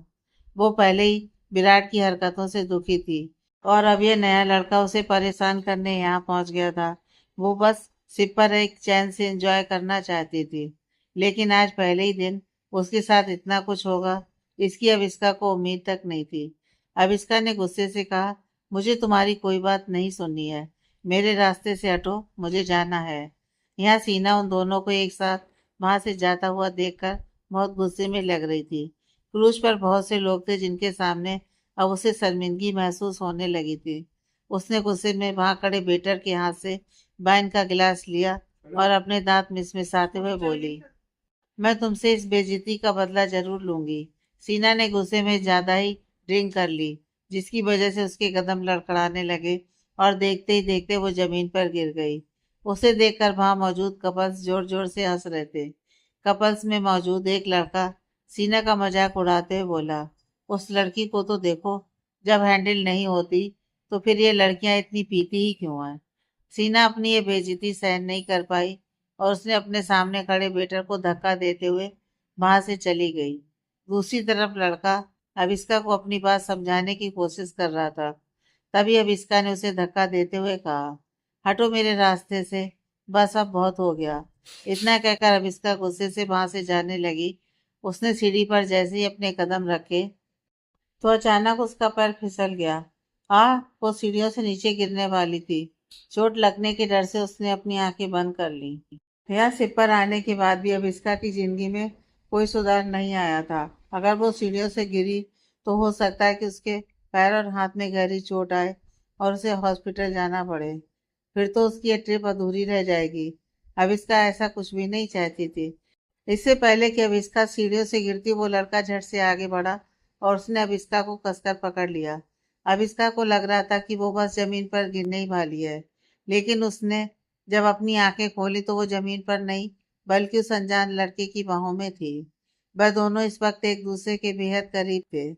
वो पहले ही विराट की हरकतों से दुखी थी और अब ये नया लड़का उसे परेशान करने यहाँ पहुंच गया था। वो बस सिप पर एक चैन से एंजॉय करना चाहती थी, लेकिन आज पहले ही दिन उसके साथ इतना कुछ होगा, इसकी अविष्का को उम्मीद तक नहीं थी। अविष्का ने गुस्से से कहा, मुझे तुम्हारी कोई बात नहीं सुननी है, मेरे रास्ते से हटो, मुझे जाना है। यहाँ सीना उन दोनों को एक साथ वहां से जाता हुआ देखकर बहुत गुस्से में लग रही थी। क्रूज पर बहुत से लोग थे जिनके सामने अब उसे शर्मिंदगी महसूस होने लगी थी। उसने गुस्से में वहां खड़े वेटर के हाथ से वाइन का गिलास लिया और अपने दांत मिसमिसाते हुए बोली, मैं तुमसे इस बेइज्जती का बदला जरूर लूंगी। सीना ने गुस्से में ज्यादा ही ड्रिंक कर ली, जिसकी वजह से उसके कदम लड़खड़ाने लगे और देखते ही देखते वो जमीन पर गिर गई। उसे देखकर वहां मौजूद कपल्स जोर जोर से हंस रहे थे। कपल्स में मौजूद एक लड़का सीना का मजाक उड़ाते हुए बोला, उस लड़की को तो देखो, जब हैंडल नहीं होती तो फिर ये लड़कियां इतनी पीती ही क्यों हैं। सीना अपनी ये बेइज्जती सहन नहीं कर पाई और उसने अपने सामने खड़े वेटर को धक्का देते हुए वहां से चली गई। दूसरी तरफ लड़का अविष्का को अपनी बात समझाने की कोशिश कर रहा था। तभी अविष्का ने उसे धक्का देते हुए कहा, हटो मेरे रास्ते से, बस अब बहुत हो गया। इतना कहकर अविष्का गुस्से से वहां से जाने लगी। उसने सीढ़ी पर जैसे ही अपने कदम रखे तो अचानक उसका पैर फिसल गया। वो सीढ़ियों से नीचे गिरने वाली थी। चोट लगने के डर से उसने अपनी आंखें बंद कर ली। यहाँ सिप पर आने के बाद भी अविष्का की जिंदगी में कोई सुधार नहीं आया था। अगर वो सीढ़ियों से गिरी तो हो सकता है कि उसके पैर और हाथ में गहरी चोट आए और उसे हॉस्पिटल जाना पड़े। फिर तो उसकी ये ट्रिप अधूरी रह जाएगी। अविष्का ऐसा कुछ भी नहीं चाहती थी। इससे पहले कि अविष्का सीढ़ियों से गिरती, वो लड़का झट से आगे बढ़ा और उसने अविष्का को कसकर पकड़ लिया। अविष्का को लग रहा था कि वो बस जमीन पर गिरने ही वाली है, लेकिन उसने जब अपनी आंखें खोली तो वो जमीन पर नहीं बल्कि उस अनजान लड़के की बाहों में थी। वह दोनों इस वक्त एक दूसरे के बेहद करीब थे।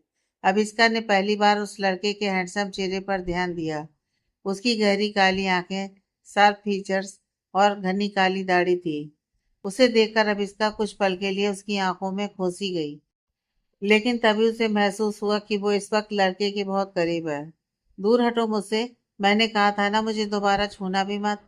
अविष्का ने पहली बार उस लड़के के हैंडसम चेहरे पर ध्यान दिया। उसकी गहरी काली आंखें, शार्प फीचर्स और घनी काली दाढ़ी थी। उसे देखकर अविष्का कुछ पल के लिए उसकी आंखों में खोसी गई, लेकिन तभी उसे महसूस हुआ कि वो इस वक्त लड़के के बहुत करीब है। दूर हटो मुझसे, मैंने कहा था ना, मुझे दोबारा छूना भी मत,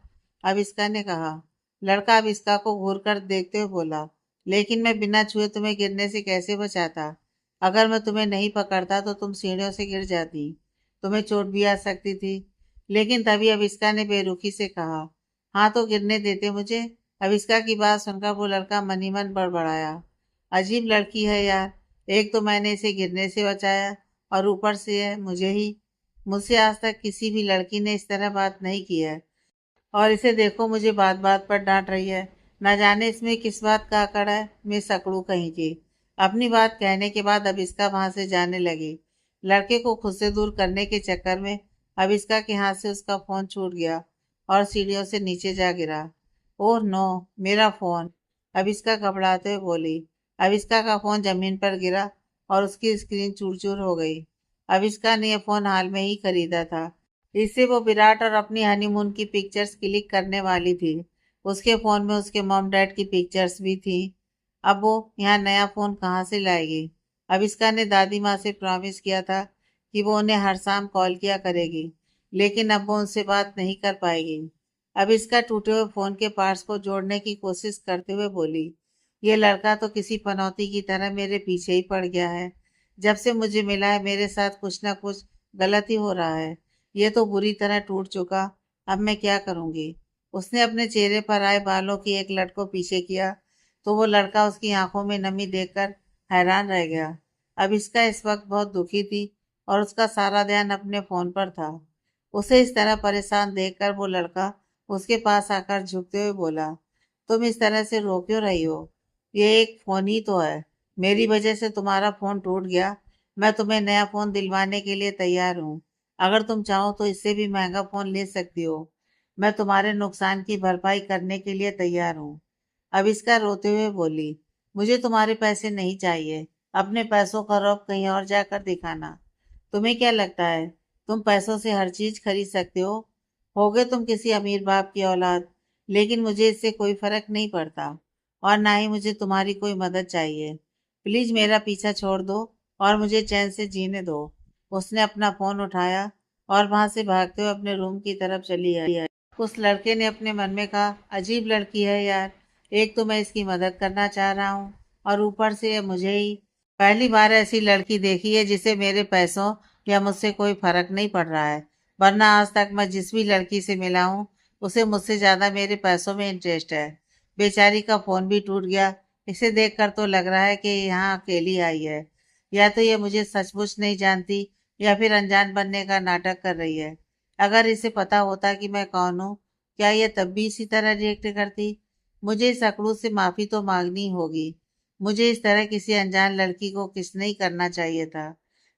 अविष्का ने कहा। लड़का अविष्का को घूर कर देखते हुए बोला, लेकिन मैं बिना छुए तुम्हें गिरने से कैसे बचाता। अगर मैं तुम्हें नहीं पकड़ता तो तुम सीढ़ियों से गिर जाती, तुम्हें चोट भी आ सकती थी। लेकिन तभी अविष्का ने बेरुखी से कहा, हाँ तो गिरने देते मुझे। अविष्का की बात सुनकर वो लड़का मन ही मन बड़बड़ाया। अजीब लड़की है यार, एक तो मैंने इसे गिरने से बचाया और ऊपर से है मुझे ही। मुझसे आज तक किसी भी लड़की ने इस तरह बात नहीं की है और इसे देखो मुझे बात बात पर डांट रही है। न जाने इसमें किस बात का अकड़ है, मैं सकड़ू कहीं की। अपनी बात कहने के बाद अविष्का वहां से जाने लगी। लड़के को खुद से दूर करने के चक्कर में अविष्का के हाथ से उसका फोन छूट गया और सीढ़ियों से नीचे जा गिरा। ओह नो, मेरा फोन, अविष्का घबराते हुए बोली। अविष्का का फोन जमीन पर गिरा और उसकी स्क्रीन चूर चूर हो गई। अविष्का ने यह फोन हाल में ही खरीदा था। इससे वो विराट और अपनी हनीमून की पिक्चर्स क्लिक करने वाली थी। उसके फोन में उसके मॉम डैड की पिक्चर्स भी थी। अब वो यहाँ नया फोन कहाँ से लाएगी। अविष्का ने दादी माँ से प्रॉमिस किया था कि वो उन्हें हर शाम कॉल किया करेगी, लेकिन अब वो उनसे बात नहीं कर पाएगी। अविष्का टूटे हुए फोन के पार्ट्स को जोड़ने की कोशिश करते हुए बोली, ये लड़का तो किसी पनौती की तरह मेरे पीछे ही पड़ गया है। जब से मुझे मिला है मेरे साथ कुछ ना कुछ गलत ही हो रहा है। ये तो बुरी तरह टूट चुका, अब मैं क्या करूंगी। उसने अपने चेहरे पर आए बालों की एक लट को पीछे किया तो वो लड़का उसकी आंखों में नमी देखकर हैरान रह गया। अब इसका इस वक्त बहुत दुखी थी और उसका सारा ध्यान अपने फोन पर था। उसे इस तरह परेशान देखकर वो लड़का उसके पास आकर झुकते हुए बोला, तुम इस तरह से रो क्यों रही हो? ये एक फोन ही तो है। मेरी वजह से तुम्हारा फोन टूट गया। मैं तुम्हें नया फोन दिलवाने के लिए तैयार हूँ। अगर तुम चाहो तो इससे भी महंगा फोन ले सकती हो। मैं तुम्हारे नुकसान की भरपाई करने के लिए तैयार हूँ। अविष्का रोते हुए बोली, मुझे तुम्हारे पैसे नहीं चाहिए। अपने पैसों का रौब कहीं और जाकर दिखाना। तुम्हें क्या लगता है तुम पैसों से हर चीज खरीद सकते हो गए तुम किसी अमीर बाप की औलाद। लेकिन मुझे इससे कोई फर्क नहीं पड़ता, और ना ही मुझे तुम्हारी कोई मदद चाहिए। प्लीज मेरा पीछा छोड़ दो और मुझे चैन से जीने दो। उसने अपना फोन उठाया और वहां से भागते हुए अपने रूम की तरफ चली आई। उस लड़के ने अपने मन में कहा, अजीब लड़की है यार। एक तो मैं इसकी मदद करना चाह रहा हूँ और ऊपर से ये मुझे ही। पहली बार ऐसी लड़की देखी है जिसे मेरे पैसों या मुझसे कोई फर्क नहीं पड़ रहा है। वरना आज तक मैं जिस भी लड़की से मिला हूँ उसे मुझसे ज्यादा मेरे पैसों में इंटरेस्ट है। बेचारी का फोन भी टूट गया। इसे देखकर तो लग रहा है कि यहाँ अकेली आई है। या तो ये मुझे सचमुच नहीं जानती या फिर अनजान बनने का नाटक कर रही है। अगर इसे पता होता कि मैं कौन हूँ, क्या ये तब भी इसी तरह रिएक्ट करती? मुझे इस अकड़ू से माफी तो मांगनी होगी। मुझे इस तरह किसी अनजान लड़की को किस नहीं करना चाहिए था।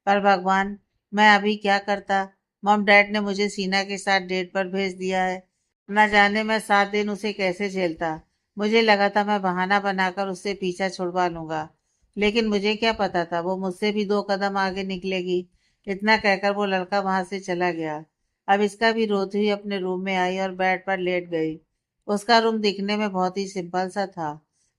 पर भगवान, मैं अभी क्या करता? मॉम डैड ने मुझे सीना के साथ डेट पर भेज दिया है। न जाने मैं 7 दिन उसे कैसे झेलता। मुझे लगा था मैं बहाना बनाकर उससे पीछा छुड़वा लूंगा। लेकिन मुझे क्या पता था वो मुझसे भी 2 कदम आगे निकलेगी। इतना कहकर वो लड़का वहां से चला गया। अब इसका भी रोती हुई अपने रूम में आई और बेड पर लेट गई। उसका रूम दिखने में बहुत ही सिंपल सा था।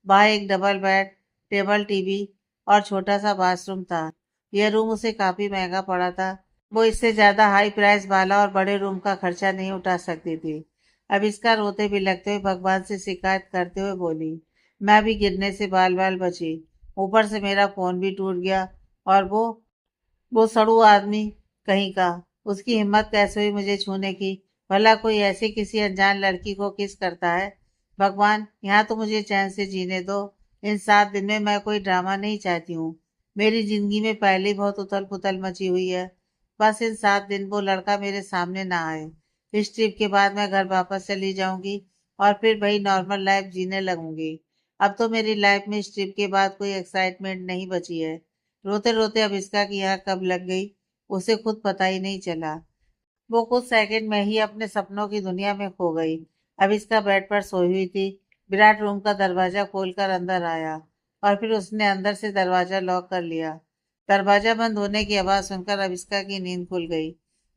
वहाँ एक डबल बेड, टेबल, टीवी और छोटा सा बाथरूम था। यह रूम उसे काफी महंगा पड़ा था। वो इससे ज्यादा हाई प्राइस वाला और बड़े रूम का खर्चा नहीं उठा सकती थी। अब इसका रोते बिलखते हुए भगवान से शिकायत करते हुए बोली, मैं भी गिरने से बाल बाल बची। ऊपर से मेरा फोन भी टूट गया। और वो सड़ू आदमी कहीं का, उसकी हिम्मत कैसे हुई मुझे छूने की? भला कोई ऐसे किसी अनजान लड़की को किस करता है? भगवान, यहाँ तो मुझे चैन से जीने दो। इन 7 दिन में मैं कोई ड्रामा नहीं चाहती हूँ। मेरी जिंदगी में पहले ही बहुत उथल पुथल मची हुई है। बस इन 7 दिन वो लड़का मेरे सामने ना आए। इस ट्रिप के बाद मैं घर वापस चली जाऊंगी और फिर वही नॉर्मल लाइफ जीने लगूंगी। अब तो मेरी लाइफ में इस ट्रिप के बाद कोई एक्साइटमेंट नहीं बची है। रोते रोते अब इसका की यहाँ कब लग गई उसे खुद पता ही नहीं चला। वो कुछ सेकंड में ही अपने सपनों की दुनिया में खो गई। अब इसका बेड पर सोई हुई थी। विराट रूम का दरवाजा खोलकर अंदर आया और फिर उसने अंदर से दरवाजा लॉक कर लिया। दरवाजा बंद होने की आवाज सुनकर अविष्का की नींद खुल गई।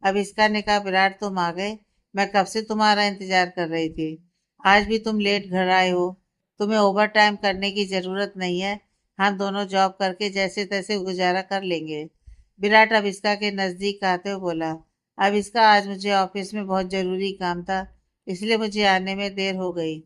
अविष्का ने कहा, विराट तुम आ गए। मैं कब से तुम्हारा इंतजार कर रही थी। आज भी तुम लेट घर आए हो। तुम्हें ओवर टाइम करने की जरूरत नहीं है। हम दोनों जॉब करके जैसे तैसे गुजारा कर लेंगे। विराट अविष्का के नजदीक आते हुए बोला, अविष्का आज मुझे ऑफिस में बहुत जरूरी काम था, इसलिए मुझे आने में देर हो गई।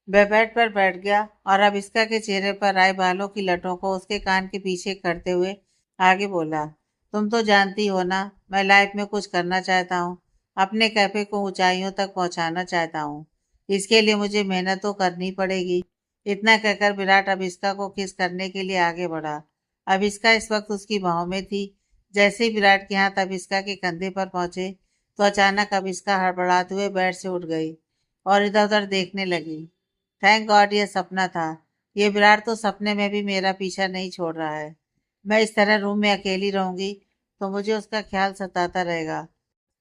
वह बेड पर बैठ गया और अविष्का के चेहरे पर आए बालों की लटों को उसके कान के पीछे करते हुए आगे बोला, तुम तो जानती हो ना मैं लाइफ में कुछ करना चाहता हूँ। अपने कैफे को ऊंचाइयों तक पहुंचाना चाहता हूँ। इसके लिए मुझे मेहनत तो करनी पड़ेगी। इतना कहकर विराट अविष्का को किस करने के लिए आगे बढ़ा। अविष्का इस वक्त उसकी बाहों में थी। जैसे ही विराट के हाथ अविष्का के कंधे पर पहुंचे तो अचानक अविष्का हड़बड़ाते हुए बेड से उठ गई और इधर उधर देखने लगी। थैंक गॉड ये सपना था। ये विराट तो सपने में भी मेरा पीछा नहीं छोड़ रहा है। मैं इस तरह रूम में अकेली रहूंगी तो मुझे उसका ख्याल सताता रहेगा।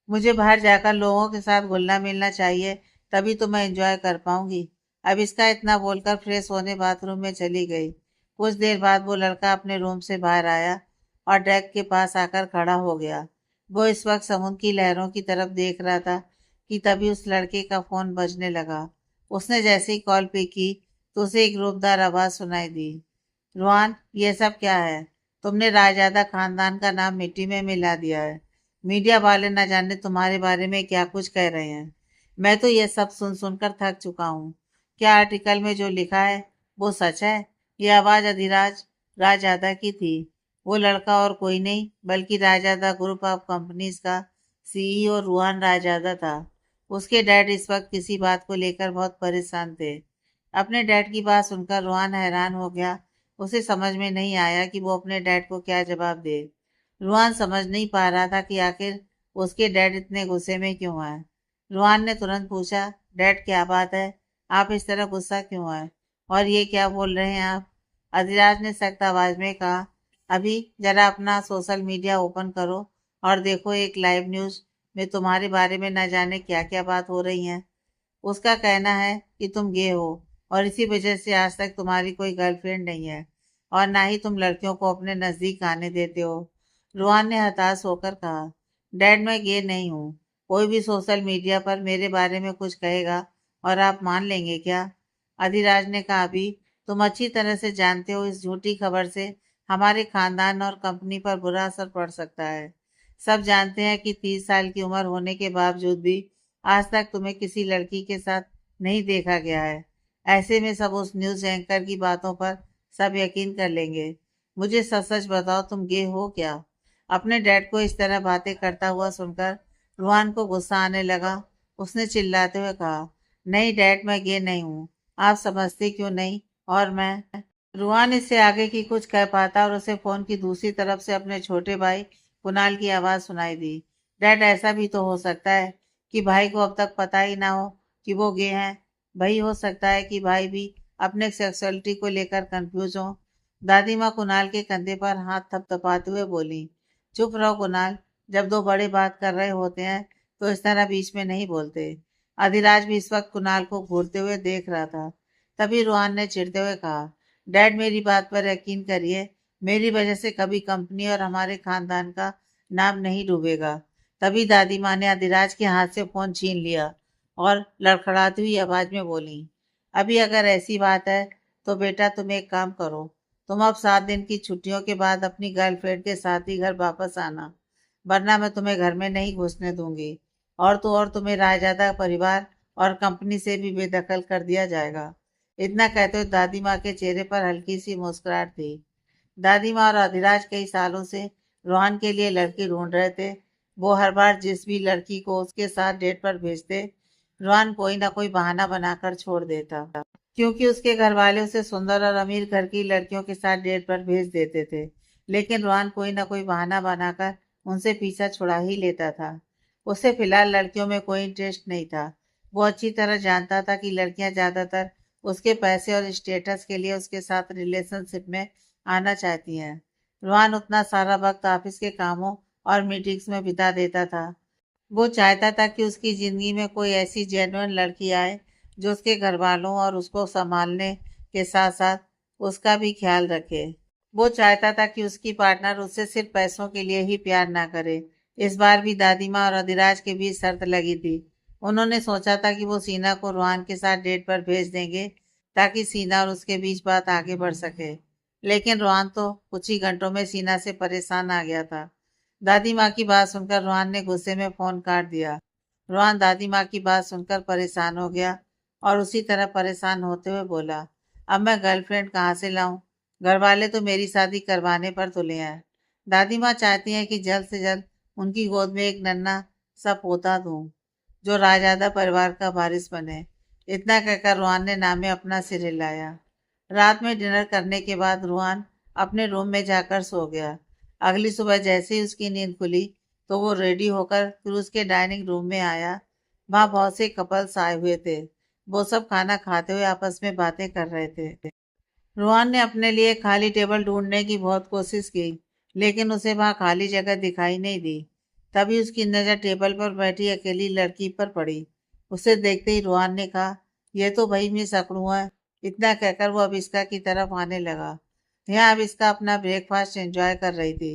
मुझे बाहर जाकर लोगों के साथ घुलना मिलना चाहिए, तभी तो मैं एंजॉय कर पाऊंगी। अब इसका इतना बोलकर फ्रेश होने बाथरूम में चली गई। कुछ देर बाद वो लड़का अपने रूम से बाहर आया और डेक के पास आकर खड़ा हो गया। वो इस वक्त समुद्र की लहरों की तरफ देख रहा था कि तभी उस लड़के का फोन बजने लगा। उसने जैसे ही कॉल पे की तो उसे एक रूपदार आवाज सुनाई दी, रुआन ये सब क्या है? तुमने रायजादा खानदान का नाम मिट्टी में मिला दिया है। मीडिया वाले न जाने तुम्हारे बारे में क्या कुछ कह रहे हैं। मैं तो ये सब सुन सुनकर थक चुका हूँ। क्या आर्टिकल में जो लिखा है वो सच है? ये आवाज अधिराज रायजादा की थी। वो लड़का और कोई नहीं बल्कि रायजादा ग्रुप ऑफ कंपनीज का सीईओ रुहान रायजादा था। उसके डैड इस वक्त किसी बात को लेकर बहुत परेशान थे। अपने डैड की बात सुनकर रुहान हैरान हो गया। उसे समझ में नहीं आया कि वो अपने डैड को क्या जवाब दे। रुहान समझ नहीं पा रहा था कि आखिर उसके डैड इतने गुस्से में क्यों है। रुहान ने तुरंत पूछा, डैड क्या बात है, आप इस तरह गुस्सा क्यों है, और ये क्या बोल रहे हैं आप? अधिराज ने सख्त आवाज में कहा। अभी जरा अपना सोशल मीडिया ओपन करो और देखो, एक लाइव न्यूज में तुम्हारे बारे में न जाने क्या क्या बात हो रही है। उसका कहना है कि तुम गे हो और इसी वजह से आज तक तुम्हारी कोई गर्लफ्रेंड नहीं है और ना ही तुम लड़कियों को अपने नजदीक आने देते हो। रुहान ने हताश होकर कहा, डैड मैं गे नहीं हूँ। कोई भी सोशल मीडिया पर मेरे बारे में कुछ कहेगा और आप मान लेंगे क्या? अधिराज ने कहा, अभी तुम अच्छी तरह से जानते हो इस झूठी खबर से हमारे खानदान और कंपनी पर बुरा असर पड़ सकता है। सब जानते हैं कि 30 साल की उम्र होने के बावजूद भी आज तक तुम्हें किसी लड़की के साथ नहीं देखा गया है। ऐसे में सब उस न्यूज़ एंकर की बातों पर सब यकीन कर लेंगे। मुझे सच सच बताओ, तुम गे हो क्या? अपने डैड को इस तरह बातें करता हुआ सुनकर रुहान को गुस्सा आने लगा। उसने चिल्लाते हुए कहा, नहीं डैड मैं गे नहीं हूँ। आप समझते क्यों नहीं? और मैं रुहान इससे आगे की कुछ कह पाता और उसे फोन की दूसरी तरफ से अपने छोटे भाई कुणाल की आवाज सुनाई दी। डैड ऐसा भी तो हो सकता है कि भाई को अब तक पता ही ना हो कि वो गे हैं। भाई हो सकता है कि भाई भी अपने सेक्सुअलिटी को लेकर कंफ्यूज हो। दादी माँ कुणाल के कंधे पर हाथ थपथपाते हुए बोली, चुप रहो कुणाल, जब दो बड़े बात कर रहे होते हैं तो इस तरह बीच में नहीं बोलते। अधिराज भी इस वक्त कुणाल को घूरते हुए देख रहा था। तभी रुहान ने चिढ़ते हुए कहा, डैड मेरी बात पर यकीन करिए, मेरी वजह से कभी कंपनी और हमारे खानदान का नाम नहीं डूबेगा। तभी दादी माँ ने अधिराज के हाथ से फोन छीन लिया और लड़खड़ाती हुई आवाज में बोली, अभी अगर ऐसी बात है तो बेटा तुम एक काम करो, तुम अब 7 दिन की छुट्टियों के बाद अपनी गर्लफ्रेंड के साथ ही घर वापस आना, वरना मैं तुम्हें घर में नहीं घुसने दूंगी। और तो और तुम्हें रायजादा परिवार और कंपनी से भी बेदखल कर दिया जाएगा। इतना कहते हुए दादी माँ के चेहरे पर हल्की सी मुस्कुराहट थी। दादी माँ और अधिराज कई सालों से रोहन के लिए लड़की ढूंढ रहे थे। वो हर बार जिस भी लड़की को उसके साथ डेट पर भेजते, रोहन कोई ना कोई बहाना बनाकर छोड़ देता, क्योंकि उसके घर वाले उसे सुंदर और अमीर घर की लड़कियों के साथ डेट पर भेज देते थे। लेकिन रोहन कोई ना कोई बहाना बनाकर उनसे पीछा छुड़ा ही लेता था। उसे फिलहाल लड़कियों में कोई इंटरेस्ट नहीं था। वो अच्छी तरह जानता था कि लड़कियां ज्यादातर उसके पैसे और स्टेटस के लिए उसके साथ रिलेशनशिप में आना चाहती हैं। रोहन उतना सारा वक्त ऑफिस के कामों और मीटिंग्स में बिता देता था। वो चाहता था कि उसकी जिंदगी में कोई ऐसी जेन्युइन लड़की आए जो उसके घर वालों और उसको संभालने के साथ साथ उसका भी ख्याल रखे। वो चाहता था कि उसकी पार्टनर उससे सिर्फ पैसों के लिए ही प्यार ना करे। इस बार भी दादी माँ और अधिराज के बीच शर्त लगी थी। उन्होंने सोचा था कि वो सीना को रोहान के साथ डेट पर भेज देंगे ताकि सीना और उसके बीच बात आगे बढ़ सके। लेकिन रोहान तो कुछ ही घंटों में सीना से परेशान आ गया था। दादी माँ की बात सुनकर रोहान ने गुस्से में फोन काट दिया। रोहान दादी माँ की बात सुनकर परेशान हो गया और उसी तरह परेशान होते हुए बोला, अब मैं गर्लफ्रेंड कहाँ से लाऊं? घर वाले तो मेरी शादी करवाने पर तुले हैं। दादी माँ चाहती हैं कि जल्द से जल्द उनकी गोद में एक नन्हा सा पोता दूं जो रायजादा परिवार का वारिस बने। इतना कहकर रोहान ने नामे अपना सिर हिलाया। रात में डिनर करने के बाद रोहान अपने रूम में जाकर सो गया। अगली सुबह जैसे ही उसकी नींद खुली तो वो रेडी होकर फिर उसके डाइनिंग रूम में आया। वहाँ बहुत से कपल्स आए हुए थे। वो सब खाना खाते हुए आपस में बातें कर रहे थे। रोहन ने अपने लिए खाली टेबल ढूंढने की बहुत कोशिश की, लेकिन उसे वहां खाली जगह दिखाई नहीं दी। तभी उसकी नजर टेबल पर बैठी अकेली लड़की पर पड़ी। उसे देखते ही रोहन ने कहा, यह तो भाई मिस अकड़ू है। इतना कहकर वो अविष्का की तरफ आने लगा। यहाँ अविष्का अपना ब्रेकफास्ट एंजॉय कर रही थी।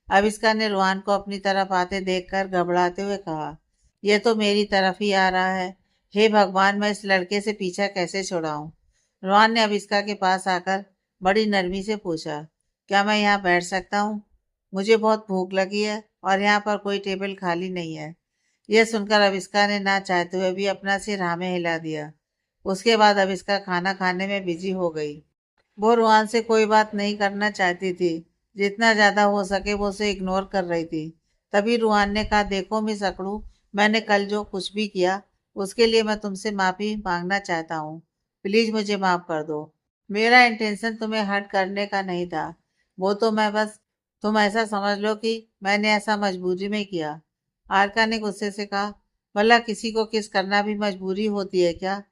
अविष्का ने रोहन को अपनी तरफ आते देखकर घबराते हुए कहा, यह तो मेरी तरफ ही आ रहा है। हे भगवान, मैं इस लड़के से पीछा कैसे छुड़ाऊं? रोहन ने अविष्का के पास आकर बड़ी नरमी से पूछा, क्या मैं यहाँ बैठ सकता हूँ? मुझे बहुत भूख लगी है और यहाँ पर कोई टेबल खाली नहीं है। यह सुनकर अविष्का ने ना चाहते हुए भी अपना सिर हाँ में हिला दिया। उसके बाद अविष्का खाना खाने में बिजी हो गई। वो रोहन से कोई बात नहीं करना चाहती थी। जितना ज्यादा हो सके वो उसे इग्नोर कर रही थी। तभी रोहन ने कहा, देखो मिस अकड़ू, मैंने कल जो कुछ भी किया उसके लिए मैं तुमसे माफी मांगना चाहता हूँ। प्लीज मुझे माफ कर दो। मेरा इंटेंशन तुम्हें हर्ट करने का नहीं था। वो तो मैं बस, तुम ऐसा समझ लो कि मैंने ऐसा मजबूरी में किया। आरका ने गुस्से से कहा, भला किसी को किस करना भी मजबूरी होती है क्या?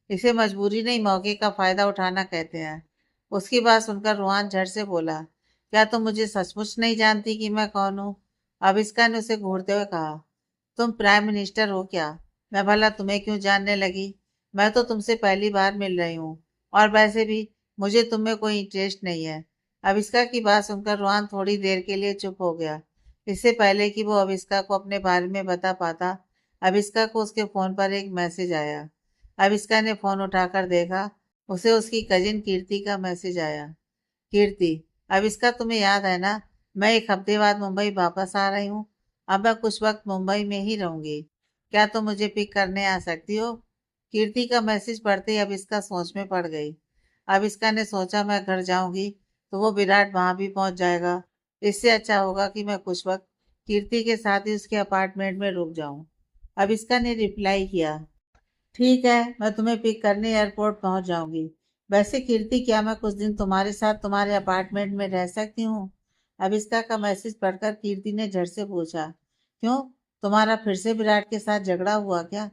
इसे मजबूरी नहीं, मौके का फायदा उठाना कहते हैं। उसकी बात सुनकर रोहान झट से बोला, क्या तुम मुझे सचमुच नहीं जानती कि मैं कौन हूँ? अविष्का ने उसे घूरते हुए कहा, तुम प्राइम मिनिस्टर हो क्या? मैं भला तुम्हें क्यों जानने लगी? मैं तो तुमसे पहली बार मिल रही हूँ, और वैसे भी मुझे तुम में कोई इंटरेस्ट नहीं है। अविष्का की बात सुनकर रोहान थोड़ी देर के लिए चुप हो गया। इससे पहले कि वो अविष्का को अपने बारे में बता पाता, अविष्का को उसके फोन पर एक मैसेज आया। अविष्का ने फोन उठाकर देखा, उसे उसकी कजिन कीर्ति का मैसेज आया। कीर्ति, अविष्का तुम्हें याद है ना? मैं एक हफ्ते बाद मुंबई वापस आ रही हूँ। अब मैं कुछ वक्त मुंबई में ही रहूंगी। क्या तुम मुझे पिक करने आ सकती हो? कीर्ति का मैसेज पढ़ते ही अविष्का सोच में पड़ गई। अविष्का ने सोचा, मैं घर जाऊंगी तो वो विराट वहां भी पहुंच जाएगा। इससे अच्छा होगा कि मैं कुछ वक्त कीर्ति के साथ ही उसके अपार्टमेंट में रुक जाऊं। अविष्का ने रिप्लाई किया, ठीक है, मैं तुम्हें पिक करने एयरपोर्ट पहुंच जाऊंगी। वैसे कीर्ति, क्या मैं कुछ दिन तुम्हारे साथ तुम्हारे अपार्टमेंट में रह सकती हूँ? अविष्का का मैसेज पढ़कर कीर्ति ने झट से पूछा, क्यों, तुम्हारा फिर से विराट के साथ झगड़ा हुआ क्या?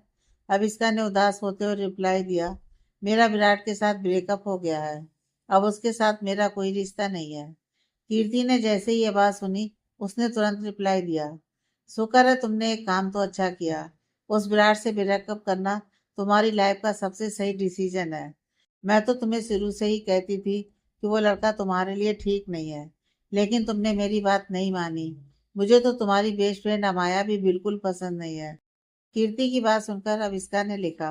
अविष्का ने उदास होते हुए रिप्लाई दिया, मेरा विराट के साथ ब्रेकअप हो गया है। अब उसके साथ मेरा कोई रिश्ता नहीं है। कीर्ति ने जैसे ही ये बात सुनी, उसने तुरंत रिप्लाई दिया, शुक्र है तुमने एक काम तो अच्छा किया। उस विराट से ब्रेकअप करना तुम्हारी लाइफ का सबसे सही डिसीजन है। मैं तो तुम्हें शुरू से ही कहती थी कि वो लड़का तुम्हारे लिए ठीक नहीं है, लेकिन तुमने मेरी बात नहीं मानी। मुझे तो तुम्हारी बेस्ट फ्रेंड अमाया भी बिल्कुल पसंद नहीं है। कीर्ति की बात सुनकर अविष्का ने लिखा,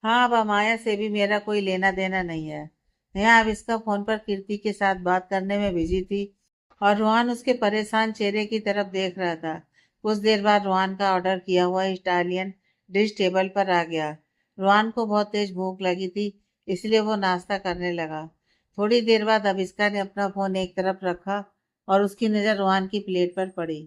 हाँ, अब अमाया से भी मेरा कोई लेना देना नहीं है। यहाँ अविष्का फोन पर कीर्ति के साथ बात करने में बिजी थी, और रोहन उसके परेशान चेहरे की तरफ देख रहा था। कुछ देर बाद रोहन का ऑर्डर किया हुआ इटालियन डिश टेबल पर आ गया। रोहन को बहुत तेज भूख लगी थी, इसलिए वो नाश्ता करने लगा। थोड़ी देर बाद अविष्का ने अपना फोन एक तरफ रखा और उसकी नज़र रोहन की प्लेट पर पड़ी।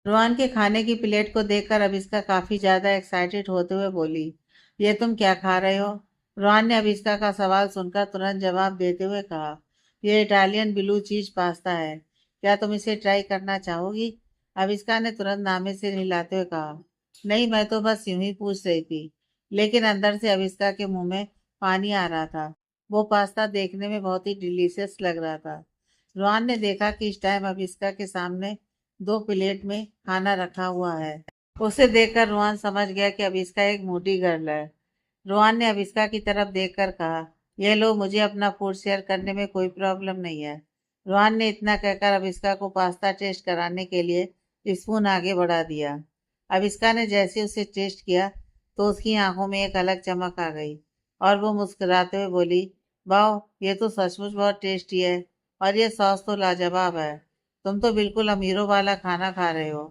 रोहन के खाने की प्लेट को देखकर अविष्का काफी ज्यादा एक्साइटेड होते हुए बोली, ये तुम क्या खा रहे हो? रोहन ने अविष्का का सवाल सुनकर तुरंत जवाब देते हुए कहा, यह इटालियन ब्लू चीज पास्ता है। क्या तुम इसे ट्राई करना चाहोगी? अविष्का ने तुरंत नामे से हिलाते हुए कहा, नहीं, मैं तो बस यूं ही पूछ रही थी। लेकिन अंदर से अविष्का के मुंह में पानी आ रहा था। वो पास्ता देखने में बहुत ही डिलीशियस लग रहा था। रोहन ने देखा कि इस टाइम अविष्का के सामने दो प्लेट में खाना रखा हुआ है। उसे देखकर रोहन समझ गया कि अविष्का एक मूडी गर्ल है। रोहन ने अविष्का की तरफ देखकर कहा, यह लो, मुझे अपना फूड शेयर करने में कोई प्रॉब्लम नहीं है। रोहन ने इतना कहकर अविष्का को पास्ता टेस्ट कराने के लिए स्पून आगे बढ़ा दिया। अविष्का ने जैसे उसे टेस्ट किया तो उसकी आंखों में एक अलग चमक आ गई, और वो मुस्कुराते हुए बोली, वाह, ये तो सचमुच बहुत टेस्टी है, और ये सॉस तो लाजवाब है। तुम तो बिल्कुल अमीरों वाला खाना खा रहे हो।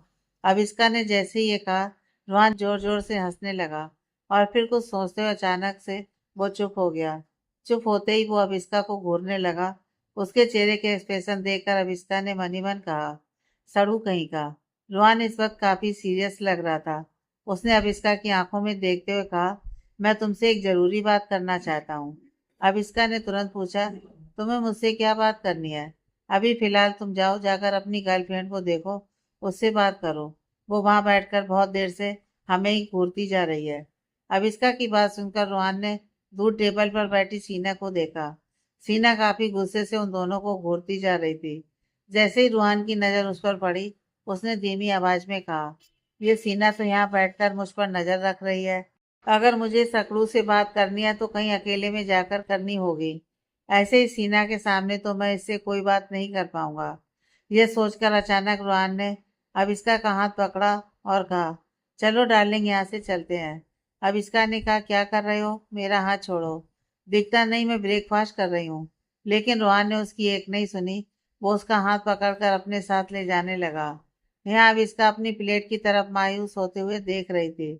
अविष्का ने जैसे ही ये कहा, रोहन जोर जोर से हंसने लगा, और फिर कुछ सोचते हुए अचानक से वो चुप हो गया। चुप होते ही वो अविष्का को घूरने लगा। उसके चेहरे के एक्सप्रेशन देखकर अविष्का ने मन ही मन कहा, सड़ू कहीं का। रोहन इस वक्त काफी सीरियस लग रहा था। उसने अविष्का की आंखों में देखते हुए कहा, मैं तुमसे एक जरूरी बात करना चाहता हूँ। अविष्का ने तुरंत पूछा, तुम्हें मुझसे क्या बात करनी है? अभी फिलहाल तुम जाओ, जाकर अपनी गर्लफ्रेंड को देखो, उससे बात करो। वो वहां बैठकर बहुत देर से हमें ही घूरती जा रही है। अविष्का की बात सुनकर रोहन ने दूर टेबल पर बैठी सीना को देखा। सीना काफी गुस्से से उन दोनों को घूरती जा रही थी। जैसे ही रोहन की नजर उस पर पड़ी, उसने धीमी आवाज में कहा, ये सीना तो यहाँ बैठकर मुझ पर नजर रख रही है। अगर मुझे सकड़ू से बात करनी है तो कहीं अकेले में जाकर करनी होगी। ऐसे ही सीना के सामने तो मैं इससे कोई बात नहीं कर पाऊंगा। यह सोचकर अचानक रोहन ने अविष्का का हाथ पकड़ा और कहा, चलो डार्लिंग, यहाँ से चलते हैं। अविष्का ने कहा, क्या कर रहे हो? मेरा हाथ छोड़ो। दिखता नहीं मैं ब्रेकफास्ट कर रही हूँ। लेकिन रोहन ने उसकी एक नहीं सुनी। वो उसका हाथ पकड़कर अपने साथ ले जाने लगा। यहाँ अविष्का अपनी प्लेट की तरफ मायूस होते हुए देख रही थी।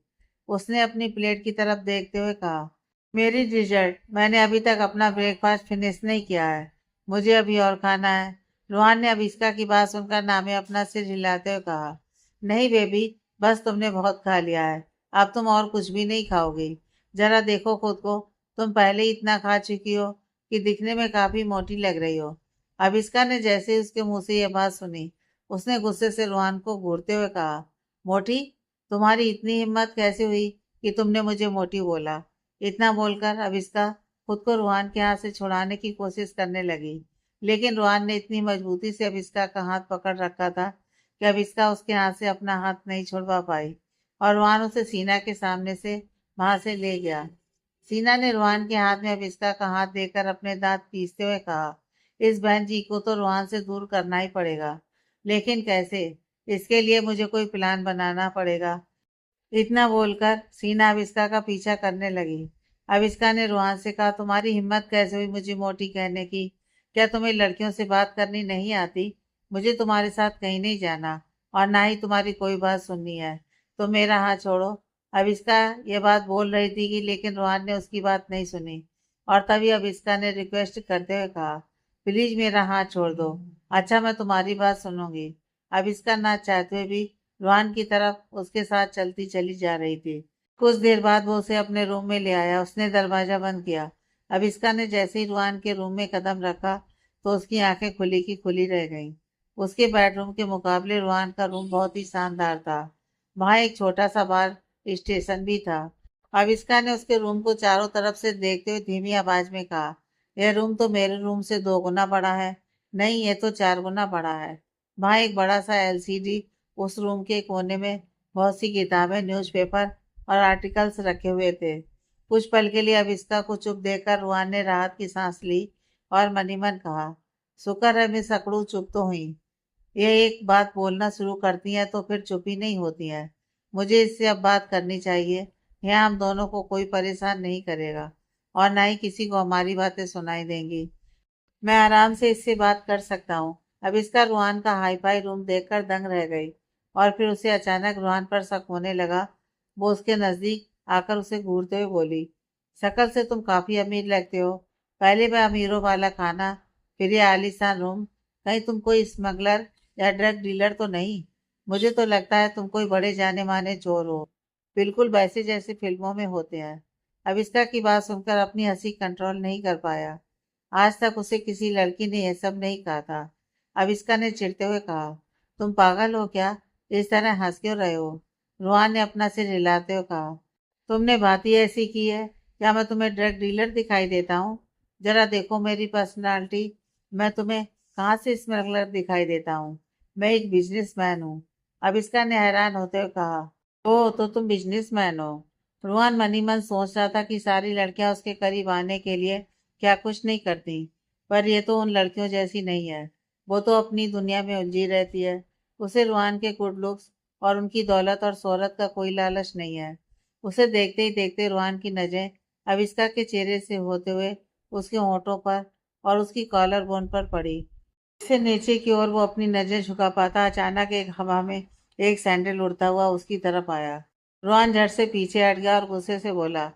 उसने अपनी प्लेट की तरफ देखते हुए कहा, मेरी डिजर्ट, मैंने अभी तक अपना ब्रेकफास्ट फिनिश नहीं किया है। मुझे अभी और खाना है। रोहन ने अविष्का की बात सुनकर नामे अपना सिर हिलाते हुए कहा, नहीं बेबी, बस तुमने बहुत खा लिया है। अब तुम और कुछ भी नहीं खाओगी। जरा देखो खुद को, तुम पहले ही इतना खा चुकी हो कि दिखने में काफी मोटी लग रही हो। अविष्का ने जैसे ही उसके मुंह से यह बात सुनी, उसने गुस्से से रोहन को घूरते हुए कहा, मोटी? तुम्हारी इतनी हिम्मत कैसे हुई कि तुमने मुझे मोटी बोला। इतना बोलकर अविस्का खुद को रुहान के हाथ से छुड़ाने की कोशिश करने लगी, लेकिन रुहान ने इतनी मजबूती से अविस्का का हाथ पकड़ रखा था कि अविस्का उसके हाथ से अपना हाथ नहीं छुड़वा पाई और रुहान उसे सीना के सामने से वहां से ले गया। सीना ने रुहान के हाथ में अविस्का का हाथ देकर अपने दांत पीसते हुए कहा, इस बहन जी को तो रुहान से दूर करना ही पड़ेगा, लेकिन कैसे? इसके लिए मुझे कोई प्लान बनाना पड़ेगा। इतना बोलकर सीना अविस्का का पीछा करने लगी। अविस्का ने रुहान से कहा, तुम्हारी हिम्मत कैसे हुई मुझे मोटी कहने की? क्या तुम्हें लड़कियों से बात करनी नहीं आती? मुझे तुम्हारे साथ कहीं नहीं जाना और ना ही तुम्हारी कोई बात सुननी है, तो मेरा हाथ छोड़ो। अविस्का ये बात बोल रही थी कि लेकिन रुहान ने उसकी बात नहीं सुनी और तभी अविस्का ने रिक्वेस्ट करते हुए कहा, प्लीज मेरा हाथ छोड़ दो। अच्छा, मैं तुम्हारी बात सुनूंगी। अविस्का ना चाहते हुए भी रुहान की तरफ उसके साथ चलती चली जा रही थी। कुछ देर बाद वो उसे अपने रूम में ले आया। उसने दरवाजा बंद किया। अविस्का ने जैसे ही रुहान के रूम में कदम रखा तो उसकी आंखें खुली की खुली रह गईं। उसके बेडरूम के मुकाबले रुहान का रूम बहुत ही शानदार था। वहां एक छोटा सा बार स्टेशन भी था। अविस्का ने उसके रूम को चारों तरफ से देखते हुए धीमी आवाज में कहा, यह रूम तो मेरे रूम से 2 गुना बड़ा है। नहीं, ये तो 4 गुना बड़ा है। वहां एक बड़ा सा एलसीडी, उस रूम के कोने में बहुत सी किताबें, न्यूज़पेपर और आर्टिकल्स रखे हुए थे। कुछ पल के लिए अविस्का को चुप देखकर रुहान ने राहत की सांस ली और मनी मन कहा, शुक्र है मिस अकड़ू चुप तो हुई। ये एक बात बोलना शुरू करती हैं तो फिर चुप ही नहीं होती हैं। मुझे इससे अब बात करनी चाहिए। यहाँ हम दोनों को कोई परेशान नहीं करेगा और ना ही किसी को हमारी बातें सुनाई देंगी। मैं आराम से इससे बात कर सकता हूँ। अब इसका रुहान का हाई फाई रूम देखकर दंग रह गई और फिर उसे अचानक रुहान पर शक होने लगा। वो उसके नजदीक आकर उसे घूरते हुए बोली, शक्ल से तुम काफी अमीर लगते हो। पहले वह अमीरों वाला खाना, फिर ये आलीशान रूम। कहीं तुम कोई स्मगलर या ड्रग डीलर तो नहीं? मुझे तो लगता है तुम कोई बड़े जाने माने चोर हो, बिल्कुल वैसे जैसे फिल्मों में होते हैं। अब इसका की बात सुनकर अपनी हंसी कंट्रोल नहीं कर पाया। आज तक उसे किसी लड़की ने यह सब नहीं कहा था। अविस्का ने चिढ़ते हुए कहा, तुम पागल हो क्या? इस तरह हंस क्यों रहे हो? रुहान ने अपना सिर हिलाते हुए कहा, तुमने बात ही ऐसी की है। क्या मैं तुम्हें ड्रग डीलर दिखाई देता हूँ? जरा देखो मेरी पर्सनालिटी। मैं तुम्हें कहाँ से स्मगलर दिखाई देता हूँ? मैं एक बिजनेसमैन हूँ। अविस्का ने हैरान होते हुए कहा, ओह तो तुम बिजनेसमैन हो। रुहान मनी मन सोच रहा था कि सारी लड़कियां उसके करीब आने के लिए क्या कुछ नहीं करती, पर यह तो उन लड़कियों जैसी नहीं है। वो तो अपनी दुनिया में उलझी रहती है। उसे रुहान के गुड लुक्स और उनकी दौलत और शोहरत का कोई लालच नहीं है। उसे देखते ही देखते रुहान की नजरें अविस्का के चेहरे से होते हुए उसके होंठों पर और उसकी कॉलर बोन पर पड़ी। इससे नीचे की ओर वो अपनी नजरें झुका पाता अचानक एक हवा में एक सैंडल उड़ता हुआ उसकी तरफ आया। रोहन झट से पीछे हट गया और गुस्से से बोला,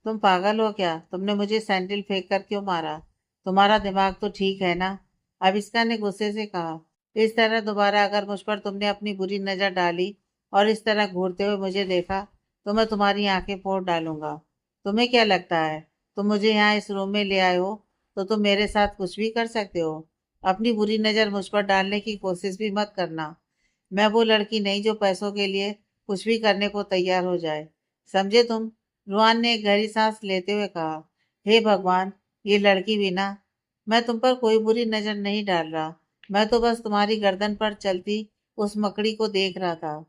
तुम पागल हो क्या? तुमने मुझे सैंडल फेंक कर क्यों मारा? तुम्हारा दिमाग तो ठीक है ना? अविस्का ने गुस्से से कहा, इस तरह दोबारा अगर मुझ पर तुमने अपनी बुरी नजर डाली और इस तरह घूरते हुए मुझे देखा तो मैं तुम्हारी आंखें फोड़ डालूंगा। तुम्हें क्या लगता है तुम मुझे यहाँ इस रूम में ले आए हो तो तुम मेरे साथ कुछ भी कर सकते हो? अपनी बुरी नजर मुझ पर डालने की कोशिश भी मत करना। मैं वो लड़की नहीं जो पैसों के लिए कुछ भी करने को तैयार हो जाए, समझे तुम? रुहान ने एक गहरी सांस लेते हुए कहा, हे भगवान, ये लड़की भी ना। मैं तुम पर कोई बुरी नजर नहीं डाल रहा। मैं तो बस तुम्हारी गर्दन पर चलती उस मकड़ी को देख रहा था।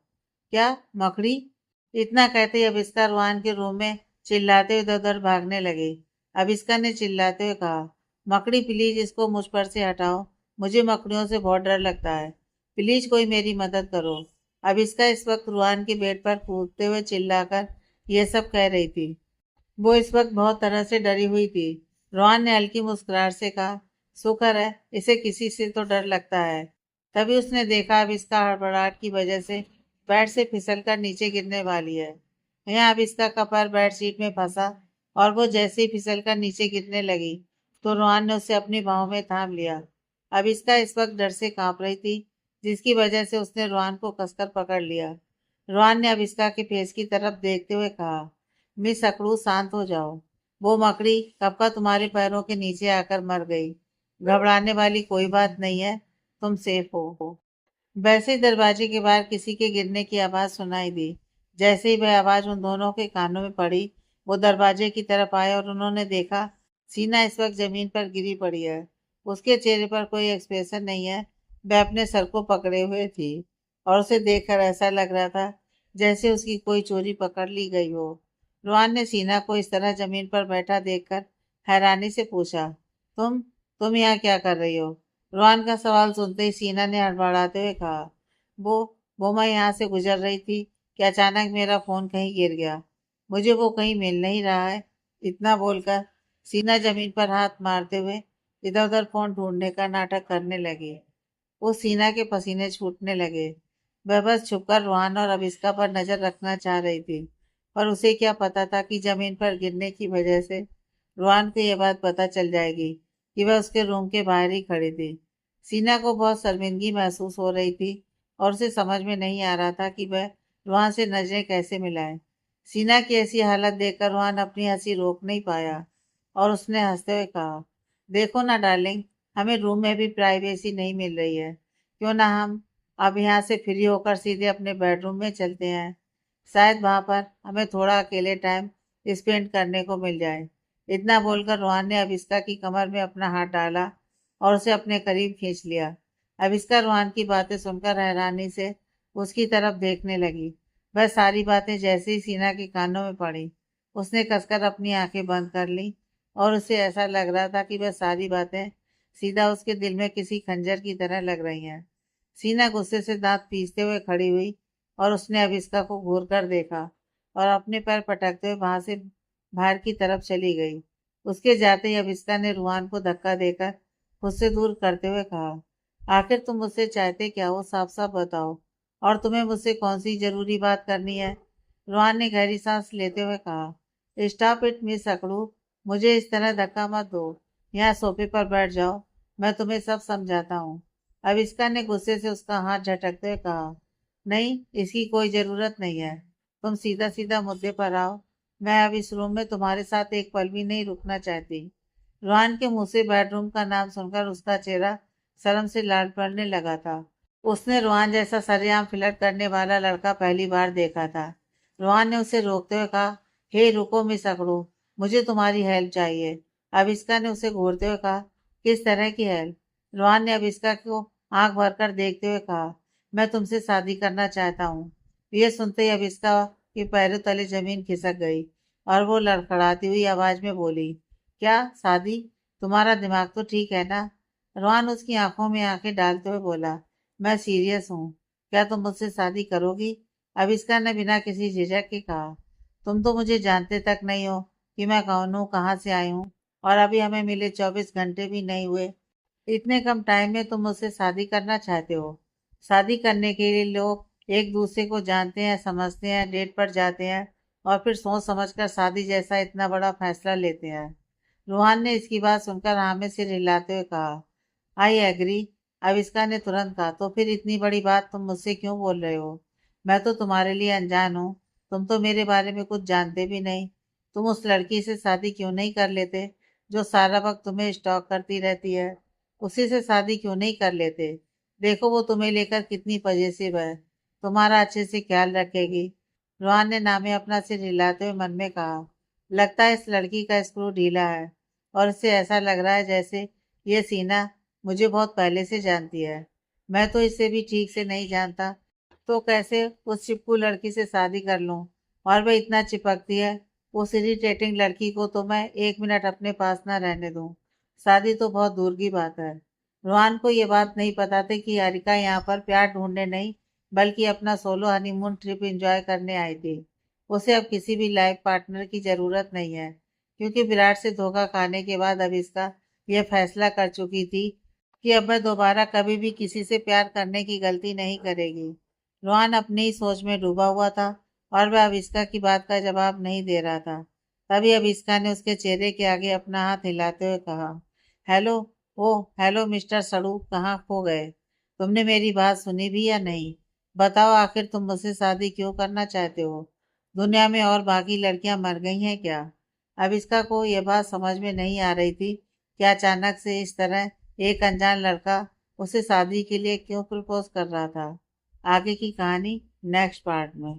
क्या मकड़ी? इतना कहते ही अविस्का रुहान के रूम में चिल्लाते हुए इधर उधर भागने लगे। अविस्का ने चिल्लाते हुए कहा, मकड़ी प्लीज इसको मुझ पर से हटाओ। मुझे मकड़ियों से बहुत डर लगता है। प्लीज कोई मेरी मदद करो। अविस्का इस वक्त रुहान के बेड पर कूदते हुए चिल्लाकर यह सब कह रही थी। वो इस वक्त बहुत तरह से डरी हुई थी। रोहन ने हल्की मुस्कुराहट से कहा, शुक्र है इसे किसी से तो डर लगता है। तभी उसने देखा अब इसका हड़बड़ाहट की वजह से बेड से फिसलकर नीचे गिरने वाली है। यहाँ अब इसका कपर बेड शीट में फंसा और वो जैसे ही फिसलकर नीचे गिरने लगी तो रोहन ने उसे अपनी बाहों में थाम लिया। अब इसका इस वक्त डर से कांप रही थी, जिसकी वजह से उसने रोहन को कसकर पकड़ लिया। रोहन ने अब इसका के फेस की तरफ देखते हुए कहा, मिस अकड़ू शांत हो जाओ। वो मकड़ी कब का तुम्हारे पैरों के नीचे आकर मर गई। घबराने वाली कोई बात नहीं है, तुम सेफ हो। वैसे ही दरवाजे के बाहर किसी के गिरने की आवाज सुनाई दी। जैसे ही वह आवाज उन दोनों के कानों में पड़ी, वो दरवाजे की तरफ आए और उन्होंने देखा सीना इस वक्त जमीन पर गिरी पड़ी है। उसके चेहरे पर कोई एक्सप्रेशन नहीं है। वह अपने सर को पकड़े हुए थी और उसे देखकर ऐसा लग रहा था जैसे उसकी कोई चोरी पकड़ ली गई हो। रुआन ने सीना को इस तरह जमीन पर बैठा देखकर हैरानी से पूछा, तुम यहाँ क्या कर रही हो? रुआन का सवाल सुनते ही सीना ने हड़बड़ाते हुए कहा, वो वो मैं यहाँ से गुजर रही थी कि अचानक मेरा फोन कहीं गिर गया। मुझे वो कहीं मिल नहीं रहा है। इतना बोलकर सीना जमीन पर हाथ मारते हुए इधर उधर फोन ढूंढने का नाटक करने लगी। वो सीना के पसीने छूटने लगे। वह बस छुपकर रूहान और अविस्का पर नजर रखना चाह रही थी, पर उसे क्या पता था कि जमीन पर गिरने की वजह से रूहान को यह बात पता चल जाएगी कि वह उसके रूम के बाहर ही खड़ी थी। सीना को बहुत शर्मिंदगी महसूस हो रही थी और उसे समझ में नहीं आ रहा था कि वह रूहान से नजरें कैसे मिलाए। सीना की ऐसी हालत देखकर रूहान अपनी हंसी रोक नहीं पाया और उसने हंसते हुए कहा, देखो ना डार्लिंग, हमें रूम में भी प्राइवेसी नहीं मिल रही है। क्यों ना हम अब यहाँ से फ्री होकर सीधे अपने बेडरूम में चलते हैं। शायद वहां पर हमें थोड़ा अकेले टाइम स्पेंड करने को मिल जाए। इतना बोलकर रोहन ने अविस्का की कमर में अपना हाथ डाला और उसे अपने करीब खींच लिया। अविस्का रोहन की बातें सुनकर हैरानी से उसकी तरफ देखने लगी। वह सारी बातें जैसे ही सीना के कानों में पड़ी, उसने कसकर अपनी आंखें बंद कर ली और उसे ऐसा लग रहा था कि वह सारी बातें सीधा उसके दिल में किसी खंजर की तरह लग रही हैं। सीना गुस्से से दांत पीसते हुए खड़ी हुई और उसने अविस्का को घूर कर देखा और अपने पैर पटकते हुए वहां से बाहर की तरफ चली गई। उसके जाते ही अविस्का ने रूहान को धक्का देकर खुद से दूर करते हुए कहा, आखिर तुम मुझसे चाहते क्या हो? साफ साफ बताओ, और तुम्हें मुझसे कौन सी जरूरी बात करनी है? रूहान ने गहरी सांस लेते हुए कहा, स्टॉप इट मिस अकड़ू, मुझे इस तरह धक्का मत दो। यहाँ सोफे पर बैठ जाओ, मैं तुम्हें सब समझाता हूँ। अविस्का ने गुस्से से उसका हाथ झटकते हुए कहा, नहीं, इसकी कोई जरूरत नहीं है। तुम सीधा सीधा मुद्दे पर आओ। मैं अब इस रूम में तुम्हारे साथ एक पल भी नहीं रुकना चाहती। रुहान के मुंह से बेडरूम का नाम सुनकर उसका चेहरा शर्म से लाल पड़ने लगा था। उसने रुहान जैसा सरेआम फ्लर्ट करने वाला लड़का पहली बार देखा था। रुहान ने उसे रोकते हुए कहा, हे रुको मिस अकड़ू, मुझे तुम्हारी हेल्प चाहिए। अविस्का ने उसे घूरते हुए कहा, किस तरह की हेल्प? रुहान ने अविस्का को आंख भरकर देखते हुए कहा, मैं तुमसे शादी करना चाहता हूँ। यह सुनते ही अविस्का के पैरों तले जमीन खिसक गई और वो लड़खड़ाती हुई आवाज में बोली, क्या शादी? तुम्हारा दिमाग तो ठीक है ना? रुहान उसकी आंखों में आंखें डालते हुए बोला, मैं सीरियस हूँ। क्या तुम मुझसे शादी करोगी? अविस्का ने बिना किसी झिझक के कहा, तुम तो मुझे जानते तक नहीं हो कि मैं कौन हूँ, कहाँ से आई हूँ, और अभी हमें मिले 24 घंटे भी नहीं हुए। इतने कम टाइम में तुम मुझसे शादी करना चाहते हो? शादी करने के लिए लोग एक दूसरे को जानते हैं, समझते हैं, डेट पर जाते हैं और फिर सोच समझकर शादी जैसा इतना बड़ा फैसला लेते हैं। रूहान ने इसकी बात सुनकर हाँ में सिर हिलाते हुए कहा, आई एग्री। अविस्का ने तुरंत कहा, तो फिर इतनी बड़ी बात तुम मुझसे क्यों बोल रहे हो? मैं तो तुम्हारे लिए अनजान हूँ। तुम तो मेरे बारे में कुछ जानते भी नहीं। तुम उस लड़की से शादी क्यों नहीं कर लेते जो सारा वक्त तुम्हें स्टॉक करती रहती है? उसी से शादी क्यों नहीं कर लेते? देखो वो तुम्हें लेकर कितनी पजेसिव है, तुम्हारा अच्छे से ख्याल रखेगी। रोहान ने नामे अपना सिर हिलाते हुए मन में कहा, लगता है इस लड़की का स्क्रू ढीला है और इससे ऐसा लग रहा है जैसे ये सीना मुझे बहुत पहले से जानती है। मैं तो इसे भी ठीक से नहीं जानता, तो कैसे उस चिपकू लड़की से शादी कर लूं? और वह इतना चिपकती है, उस इरिटेटिंग लड़की को तो मैं 1 मिनट अपने पास ना रहने दूं। शादी तो बहुत दूर की बात है। रोहान को ये बात नहीं पता थी कि हारिका यहाँ पर प्यार ढूंढने नहीं, बल्कि अपना सोलो हनीमून ट्रिप एंजॉय करने आई थी। उसे अब किसी भी लाइफ पार्टनर की जरूरत नहीं है, क्योंकि विराट से धोखा खाने के बाद अब इसका यह फैसला कर चुकी थी कि अब वह दोबारा कभी भी किसी से प्यार करने की गलती नहीं करेगी। रोहन अपनी ही सोच में डूबा हुआ था और वह अविस्का की बात का जवाब नहीं दे रहा था। तभी अविस्का ने उसके चेहरे के आगे अपना हाथ हिलाते हुए कहा, हेलो, ओ हेलो मिस्टर सड़ू, कहाँ खो गए? तुमने मेरी बात सुनी भी या नहीं? बताओ, आखिर तुम मुझसे शादी क्यों करना चाहते हो? दुनिया में और बाकी लड़कियां मर गई हैं क्या? अविस्का को यह बात समझ में नहीं आ रही थी कि अचानक से इस तरह एक अनजान लड़का उसे शादी के लिए क्यों प्रपोज कर रहा था। आगे की कहानी नेक्स्ट पार्ट में।